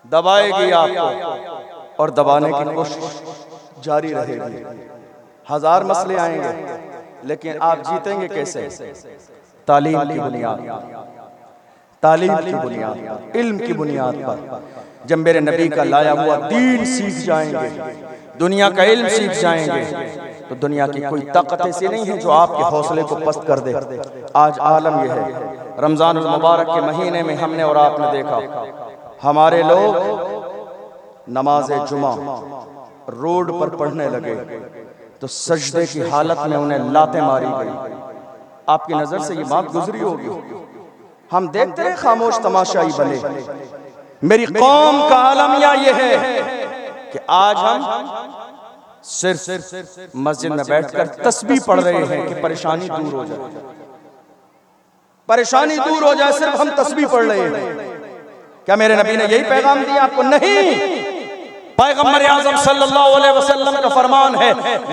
दबाएगी आपको, और दबाने की कोशिश जारी रहेगी। हजार मसले आएंगे, लेकिन आप जीतेंगे कैसे? तालीम की बुनियाद, तालीम की बुनियाद, इल्म की बुनियाद पर। जब मेरे नबी का लाया हुआ दीन सीख जाएंगे, दुनिया का इल्म सीख जाएंगे, तो दुनिया की कोई ताकत ऐसी नहीं है जो आपके हौसले को पस्त कर दे। आज आलम यह है, रमजानुल मुबारक के महीने में हमने और आपने देखा हमारे लोग नमाज जुमा रोड पर पढ़ने लगे तो सजदे की हालत में उन्हें लातें मारी गई। आपकी नजर से ये बात गुजरी होगी, हम देखते हैं खामोश तमाशाई बने। मेरी कौम का आलमिया ये है कि आज हम सिर्फ मस्जिद में बैठकर तस्बीह पढ़ रहे हैं कि परेशानी दूर हो जाए, परेशानी दूर हो जाए, सिर्फ हम तस्बीह पढ़ रहे हैं। क्या मेरे नबी ने यही पैगाम दिया आपको? नहीं। पैगम्बर आज़म सल्लल्लाहु अलैहि वसल्लम का फरमान है,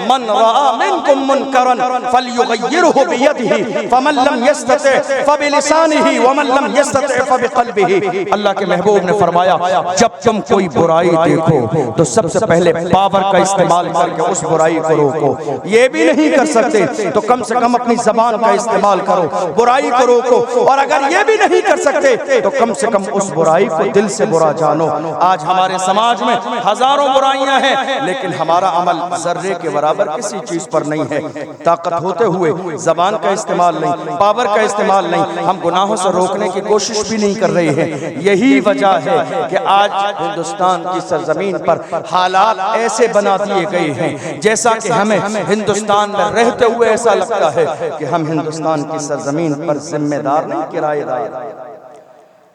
मन रआ मिनकुम मुनकरन फलयुगय्यिरहु बियदिही फमन लम यस्तति फबिलिसानिही वमन लम यस्तति फबिक़ल्बिही। अल्लाह के महबूब ने फरमाया, जब तुम कोई बुराई देखो तो सबसे पहले पावर का इस्तेमाल करके उस बुराई को रोको। ये भी नहीं कर सकते तो कम से कम अपनी ज़बान का इस्तेमाल करो, बुराई को रोको। और अगर ये भी नहीं कर सकते तो कम से कम उस बुराई को दिल से बुरा जानो। आज हमारे समाज में हजारों बुराइयां हैं, लेकिन हमारा अमल जर्रे के बराबर किसी चीज पर नहीं है। ताकत होते हुए जबान का इस्तेमाल नहीं, पावर का इस्तेमाल नहीं, हम गुनाहों से रोकने की कोशिश भी नहीं कर रहे हैं। यही वजह है कि आज हिंदुस्तान की सरजमीन पर हालात ऐसे बना दिए गए हैं जैसा कि हमें हिंदुस्तान में रहते हुए ऐसा लगता है कि हम हिंदुस्तान की सरजमीन पर जिम्मेदार नहीं, किराएदार।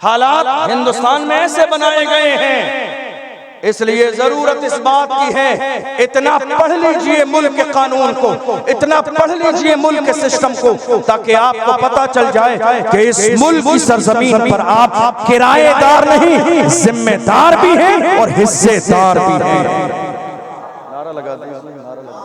हालात हिंदुस्तान में ऐसे बनाए गए हैं, इसलिए जरूरत इस बात की है, इतना पढ़ लीजिए मुल्क के कानून को, इतना पढ़ लीजिए मुल्क के सिस्टम को, ताकि आपको पता चल जाए कि इस मुल्क की सरजमीन पर आप किराएदार नहीं, जिम्मेदार भी हैं और हिस्सेदार भी हैं। नारा लगा दिया, नारा लगा।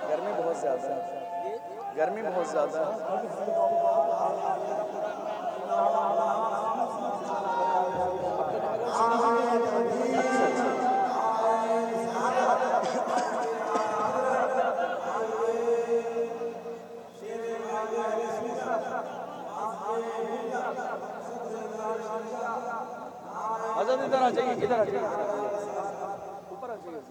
गर्मी बहुत ज्यादा है, गर्मी बहुत ज्यादा है। इधर आ जाइए, इधर आ जाइए, ऊपर आ जाइए।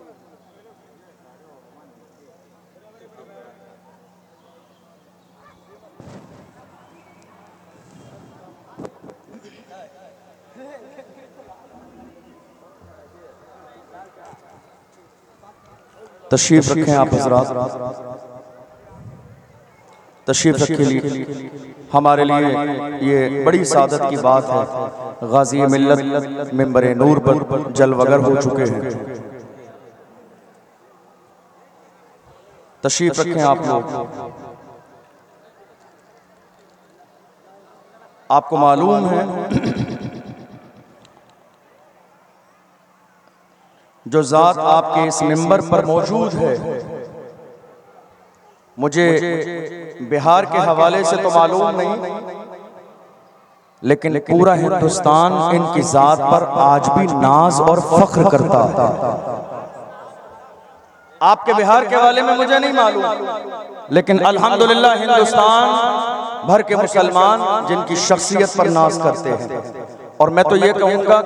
तशरीफ रखें आप हज़रात, तशरीफ रखिए। हमारे लिए ये बड़ी सादत की बात है, गाजी मिल्लत मिंबर नूर पर जलवगर हो चुके हैं। तशरीफ रखें आप लोग। आपको मालूम है जो ज़ात आपके इस मिंबर पर मौजूद है, मुझे बिहार के हवाले से तो मालूम नहीं, लेकिन पूरा हिंदुस्तान इनकी ज़ात पर आज भी नाज और फख्र करता है। आपके बिहार के हवाले में मुझे नहीं मालूम, लेकिन अल्हम्दुलिल्लाह हिंदुस्तान भर के मुसलमान जिनकी शख्सियत पर नाज करते हैं। और मैं तो ये कहूँगा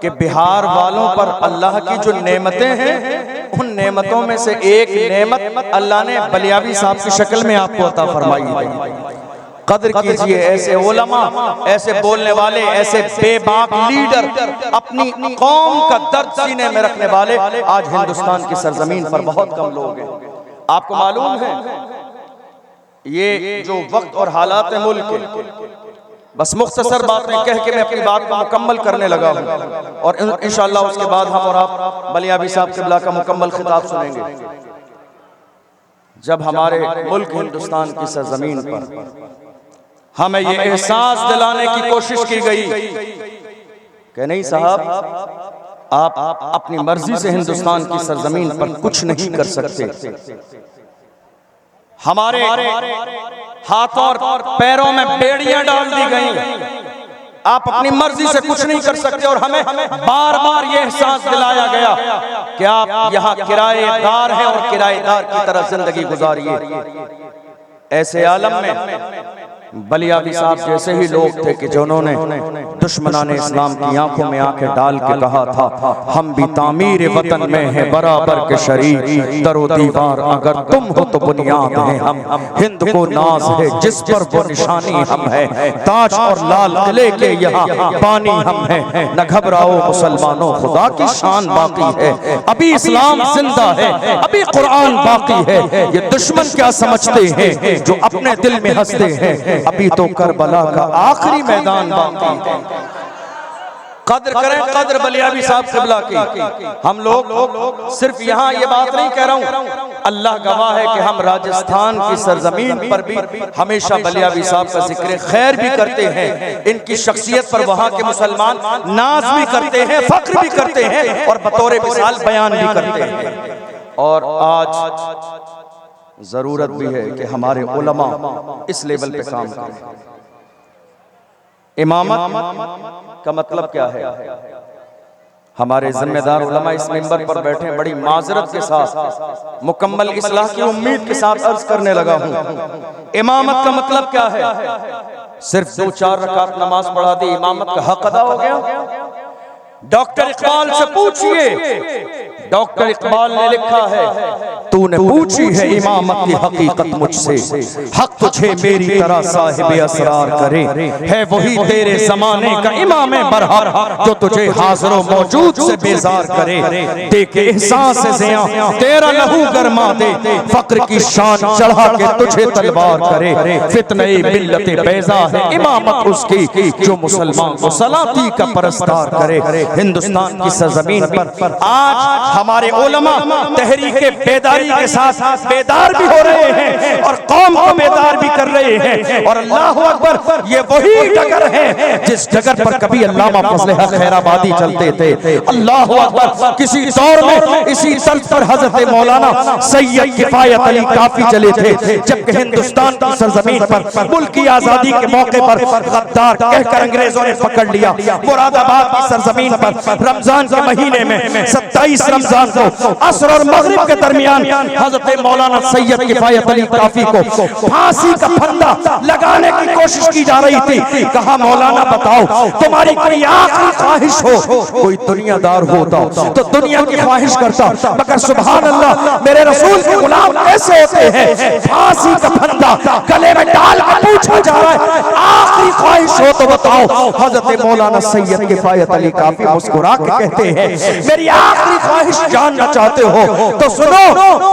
कि बिहार वालों पर अल्लाह की जो नेमतें हैं, उन नेमतों में से एक नेमत अल्लाह ने बलियावी साहब की शक्ल में आपको अता फरमाई है। कदर कीजिए ऐसे उलमा, ऐसे बोलने वाले, ऐसे बेबाक लीडर, अपनी कौम का दर्द सीने में रखने वाले आज हिंदुस्तान की सरजमीन पर बहुत कम लोग हैं। आपको मालूम है ये जो वक्त और हालात है मुल्क के, बस मुख्तसर बातें कह के मैं अपनी बात को मुकम्मल करने लगा हूँ, और इंशाअल्लाह उसके बाद हम और आप बलियावी साहब क़िबला का मुकम्मल खिताब सुनेंगे। जब हमारे मुल्क हिंदुस्तान की सरजमीन पर हमें ये एहसास दिलाने की कोशिश की गई कि नहीं साहब, आप अपनी मर्जी से हिंदुस्तान की सरजमीन पर कुछ नहीं कर सकते, हमारे हाथों और पैरों में बेड़ियां डाल दी गई, आप अपनी मर्जी से कुछ नहीं कर सकते। और हमें बार बार यह एहसास दिलाया गया कि आप यहाँ किराएदार हैं और किराएदार की तरह जिंदगी गुजारिए। ऐसे आलम में बलियावी साहब जैसे ही लोग थे कि जिन्होंने दुश्मनाने इस्लाम की आंखों में आंखें डाल के कहा था हम भी तामीर वतन में हैं बराबर के शरीक, दरो दीवार अगर तुम हो तो बुनियाद है हम, हिंद को नाज है जिस पर वो निशानी हम है, ताज और लाल किले के यहाँ पानी हम है, न घबराओ मुसलमानों खुदा की शान बाकी है, अभी इस्लाम जिंदा है, अभी कुरान बाकी है, ये दुश्मन क्या समझते हैं जो अपने दिल में हंसते हैं, अभी तो करबला का आखिरी मैदान बाकी है। कद्र करें कद्र बलियावी साहब क़िबला की। हम लोग सिर्फ यहाँ ये बात नहीं कह रहा हूँ, अल्लाह गवाह है कि हम राजस्थान की सरजमीन पर भी हमेशा बलियावी साहब का जिक्र खैर भी करते हैं, इनकी शख्सियत पर वहाँ के मुसलमान नाज भी करते हैं, फख्र भी करते हैं और बतौर मिसाल बयान भी करते हैं। और आज जरूरत भी है कि हमारे उलमा इस लेवल पे काम करें। इमामत का मतलब क्या है? हमारे जिम्मेदार उलमा इस मिंबर पर बैठे, बड़ी माजरत के साथ मुकम्मल इस्लाह की उम्मीद के साथ अर्ज करने लगा हूँ, इमामत का मतलब क्या है? सिर्फ 2-4 रकात नमाज पढ़ा दी, इमामत का हक अदा हो गया? डॉक्टर इकबाल से पूछिए, डॉक्टर इकबाल ने लिखा है तूने पूछी है इमामत की हकीकत मुझसे, हक तुझे मेरी तरह साहिब असरार करे, है वही तेरे जमाने का इमाम बरहर जो तुझे हाज़िर मौजूद से बेजार करे, देखे एहसास से ज़िया तेरा लहू गरमा दे, फक्र की शान चढ़ा के तुझे तलवार करे, फितने मिल्लत बैज़ा है इमामत उसकी जो मुसलमान को सलाती का परस्तार करे। हिंदुस्तान की सरजमीन पर आज हमारे उलमा तहरीके बेदारी के साथ बेदार भी हो रहे हैं और कौम को बेदार भी कर रहे हैं, और अल्लाह अकबर, ये वही डगर है जिस डगर पर कभी अल्लामा फजल हक खैराबादी चलते थे। अल्लाह अकबर, किसी दौर में इसी तर्ज पर हजरत मौलाना सैयद किफायत अली काफी चले थे, जबकि हिंदुस्तान की सरजमीन पर मुल्क की आजादी के मौके पर गद्दार कहकर अंग्रेजों ने पकड़ लिया। मुरादाबाद की सरजमीन पर रमजान के महीने में 27 रमजान को असर और मगरिब के दरमियान हजरत मौलाना सैयद किफायत अली काफी को फांसी का फंदा लगाने की कोशिश की जा रही थी। कहा मौलाना बताओ तुम्हारी कोई आखिरी ख्वाहिश हो, कोई दुनियादार होता तो दुनिया की ख्वाहिश करता, मगर सुभान अल्लाह मेरे रसूल के गुलाम कैसे होते हैं, फांसी का फंदा गले में डाल के पूछा जा रहा है आखिरी ख्वाहिश हो तो बताओ। हजरत मौलाना सैयद किफायत अली काफी मुस्कुरा के कहते हैं मेरी आखिरी ख्वाहिश जानना चाहते हो तो सुनो,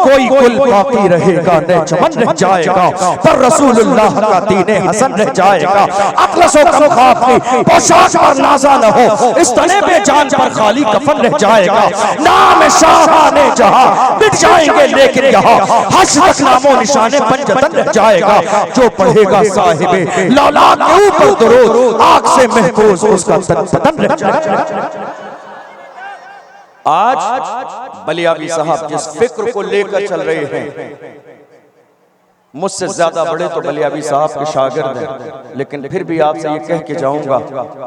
कोई गुल बाकी रहेगा न चमन रह जाएगा, पर रसूलुल्लाह का दीने हसन रह जाएगा, अखलसो कमखाफ की पोशाक पर नाजा न हो, इस तने पे जान पर खाली कफन रह जाएगा, नाम शाहाने जहां मिट जाएंगे लेकिन यहाँ हश्र तक नामो निशाने पंजतन रह जाएगा, जो पढ़ेगा साहिबे लौला के ऊपर दरूद आग से महफूज उसका तन बदन रह जाएगा। आज बलियावी साहब जिस फिक्र को लेकर चल रहे हैं, मुझसे ज्यादा बड़े तो बलियावी साहब के शागिर्द हैं, लेकिन फिर भी आपसे ये कह के जाऊंगा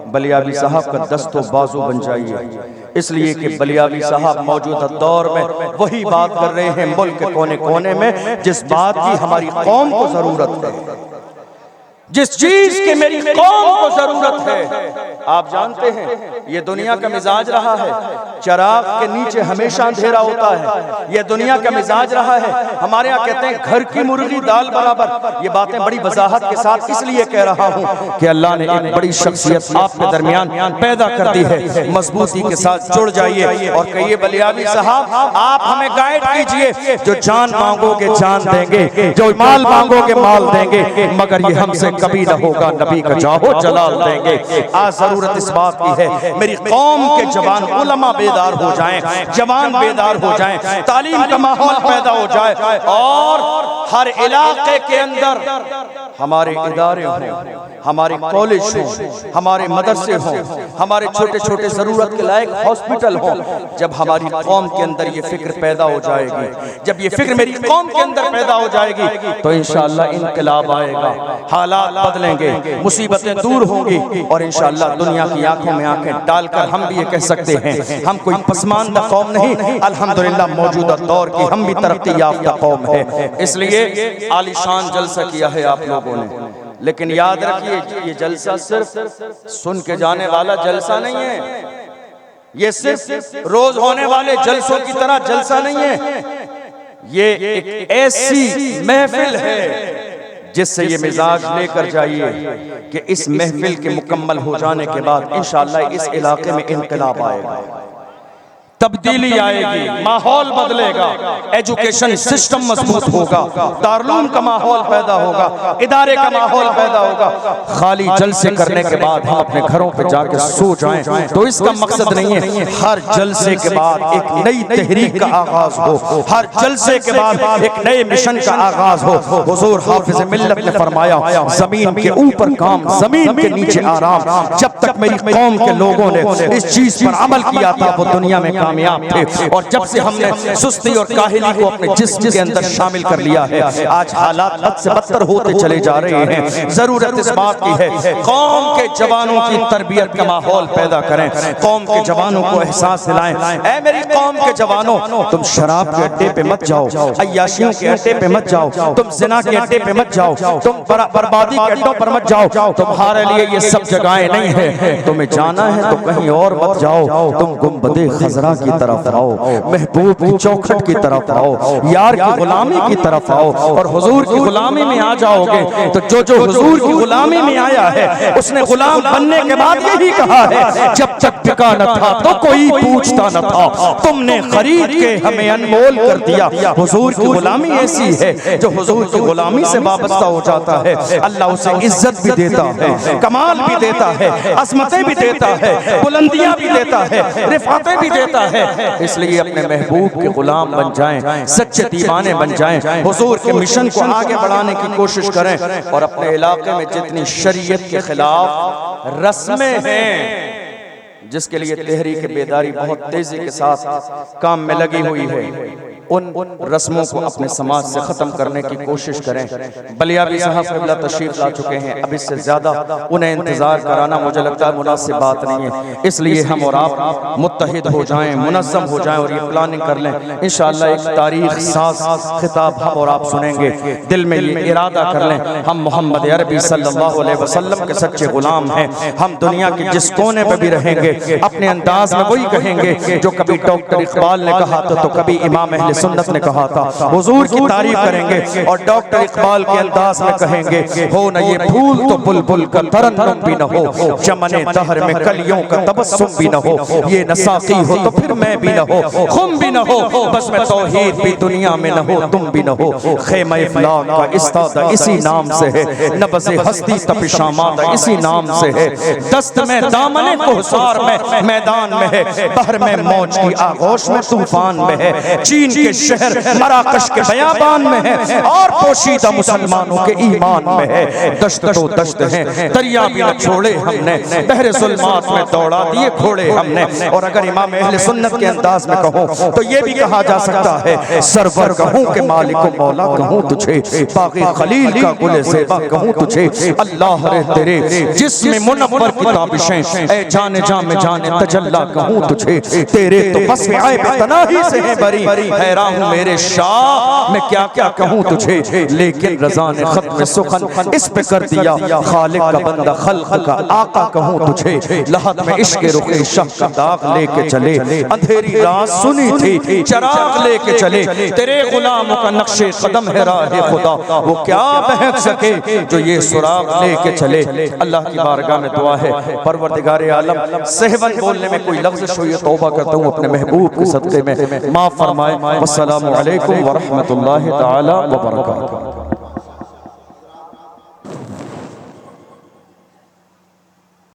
बलियावी साहब का दस्तो बाजू बन जाइए, इसलिए कि बलियावी साहब मौजूदा दौर में वही बात कर रहे हैं मुल्क के कोने कोने में जिस बात की हमारी कौम को जरूरत है, जिस चीज की मेरी कौम को जरूरत है। आप जानते हैं ये दुनिया का मिजाज रहा है, चराग के नीचे हमेशा अंधेरा होता है, ये दुनिया का मिजाज रहा है। हमारे यहाँ कहते हैं घर की मुर्गी दाल बराबर। ये बातें बड़ी वजाहत के साथ इसलिए कह रहा हूँ कि अल्लाह ने एक बड़ी शख्सियत आपके दरमियान पैदा कर दी है, मजबूती के साथ जुड़ जाइए और कहिए बलियावी साहब आप हमें गाइड कीजिए, जो जान मांगोगे जान देंगे, जो माल मांगोगे माल देंगे, मगर ये हमसे कभी न होगा, नबी का जाहो जलाल देंगे। आज जरूरत इस बात की है मेरी कौम के जवान उलमा बेदार हो जाएं, जवान बेदार हो जाएं, तालीम का माहौल पैदा हो जाए और हर इलाके के अंदर हमारे इदारे हों, हमारे कॉलेज हों, हमारे मदरसे हों, हमारे छोटे छोटे जरूरत के लायक हॉस्पिटल हों। जब हमारी कौम के अंदर ये फिक्र पैदा हो जाएगी, जब ये फिक्र मेरी कौम के अंदर पैदा हो जाएगी तो इंशाअल्लाह इनकलाब आएगा, हालात बदलेंगे, मुसीबतें दूर होंगी और इंशाअल्लाह दुनिया की आंखों में आंखें डालकर हम भी ये कह सकते हैं हम कोई पसमानदा कौम नहीं, अल्हम्दुलिल्लाह मौजूदा दौर की हम भी तरक्की याफ्ता कौम है। इसलिए आलीशान जलसा किया है आप लोगों ने, लेकिन याद रखिए ये जलसा सिर्फ सुन के जाने वाला जलसा नहीं है, ये सिर्फ रोज होने वाले जलसों की तरह जलसा नहीं है, ये एक ऐसी महफिल है जिससे ये मिजाज लेकर जाइए कि इस महफिल के मुकम्मल हो जाने के बाद इंशाअल्लाह इस इलाके में इनकलाब आएगा, तब्दीली आएगी, माहौल बदलेगा, एजुकेशन सिस्टम मजबूत होगा, दारुल का माहौल पैदा होगा, इदारे का माहौल पैदा होगा। खाली जलसे करने के बाद हम अपने घरों पे जाके सो जाएं तो इसका मकसद नहीं है। हर जलसे के बाद एक नई तहरीक का आगाज हो, हर जलसे के बाद एक नए मिशन का आगाज हो। हुजूर हाफिज मिल्लत ने फरमाया, जमीन के ऊपर काम, जमीन के नीचे आराम। जब तक मेरी कौम के लोगों ने इस चीज पर अमल किया था वो दुनिया में कामयाब थे, और जब से हमने सुस्ती और काहिली को अपने जिस्म के अंदर शामिल कर लिया है, आज हालात बद से बदतर होते चले जा रहे हैं। जरूरत इस बात की है कौम के जवानों की तरबियत का माहौल पैदा करें, कौम के जवानों को एहसास दिलाएं, ऐ मेरी कौम के जवानों, तुम शराब के अड्डे पे मत जाओ, अय्याशियों के अड्डे पे मत जाओ, तुम जिना के अड्डे पे मत जाओ, तुम बर्बादी के अड्डों पर मत जाओ, तुम्हारे लिए ये सब जगहें नहीं है। तुम्हें जाना है तो कहीं और मत जाओ, तुम गुंबदे खजरा की तरफ आओ, महबूब की चौखट की तरफ आओ, यार की गुलामी की तरफ आओ, और हुजूर की गुलामी में आ जाओगे तो जो हुजूर की गुलामी में आया है उसने गुलाम बनने के बाद यही कहा है, जब तक बिका न था तो कोई पूछता न था, तुमने खरीद के हमें अनमोल कर दिया। हुजूर की गुलामी ऐसी है जो हुजूर की गुलामी से वाबस्ता हो जाता है, अल्लाह उसे इज्जत भी देता है, कमाल भी देता है, असमतें भी देता है, बुलंदियां भी देता है, रिफातें भी देता है। इसलिए अपने महबूब के गुलाम बन जाएं, सच्चे दीवाने बन जाएं, हुजूर के मिशन को आगे बढ़ाने की कोशिश करें, और अपने इलाके में जितनी शरीयत के खिलाफ रस्में हैं जिसके लिए तहरीक बेदारी बहुत तेजी के साथ काम में लगी हुई है, उन रस्मों को अपने समाज से खत्म करने की कोशिश करें। बलियाबी साहब क़िबला तशरीफ ला चुके हैं, अब इससे ज्यादा उन्हें इंतजार कराना मुझे लगता है मुनासिब बात नहीं है। इसलिए हम और आप मुत्तहिद हो जाएं, मुनज़्ज़म हो जाएं और ये प्लानिंग कर लें, इंशाअल्लाह एक तारीख साज खिताब हम और आप सुनेंगे। दिल में ये इरादा कर लें, हम मोहम्मद अरबी सल्लल्लाहु अलैहि वसल्लम के सच्चे गुलाम हैं। हम दुनिया के जिस कोने पर भी रहेंगे अपने अंदाज में वही कहेंगे जो कभी डॉक्टर इकबाल ने कहा था, तो कभी इमाम अहले सुन्नत ने कहा था। हुजूर की तारीफ करेंगे और डॉक्टर इकबाल के अंदाज में कहेंगे, हो न ये फूल तो बुलबुल का तरन्नुम भी न हो, चमने दहर में कलियों का तबस्सुम भी न हो, ये नसाकी हो तो फिर मैं भी न हो, खुम भी न हो, बस मैं तौहीद भी दुनिया में न हो, तुम भी न हो। ख़ैमा इफ़लाक का इस्तादा इसी नाम से है, नब्ज़े हस्ती तपिशामाद इसी नाम से है, दस्त में दामने कोहसार में मैदान में है, बहर में मौज की आगोश में तूफान में है, चीन के शहर मराकश के बयाबान में है, और पोशीदा मुसलमानों के ईमान में है। दश्त तो दश्त है, दरिया भी न छोड़े हमने, बहरे ज़ुल्मात में दौड़ा दिए घोड़े हमने। और अगर इमाम अहले सुन्नत के अंदाज में कहूँ तो ये भी कहा जा सकता है, सरवर कहूँ के मालिक मौला कहूँ तुझे, बाक़ी खलील का गुले ज़ेबा कहूँ तुझे, अल्लाह रे तेरे जिस्म मुनव्वर की ताबिशें, ऐ जाने जा में जाने तजल्ला कहूँ तुझे, तेरे तो बस में आए बेतनाही से है बरी, हैरान हूँ मेरे शाह मैं क्या क्या कहूँ तुझे, लेकिन रज़ा ने ख़त्म सुखन इस पे कर दिया, खालिक का बंदा खल्क़ का आका कहूँ तुझे, लहद में इश्क़ रुख़े शह का दाग लेके चले, अंधेरी रात सुनी थी चराग लेके चले, तेरे गुलामों का नक्शे कदम है राह खुदा, वो क्या बहक सके जो ये सुराग लेके चले। अल्लाह की बारगाह में दुआ है, परवरदिगार आलम सहवन बोलने में कोई लफ्ज़ हुई तौबा करता हूँ अपने महबूब के सदक़े में, माफ़ फरमाए। वस्सलामु अलैकुम व रहमतुल्लाहि तआला व बरकातहू।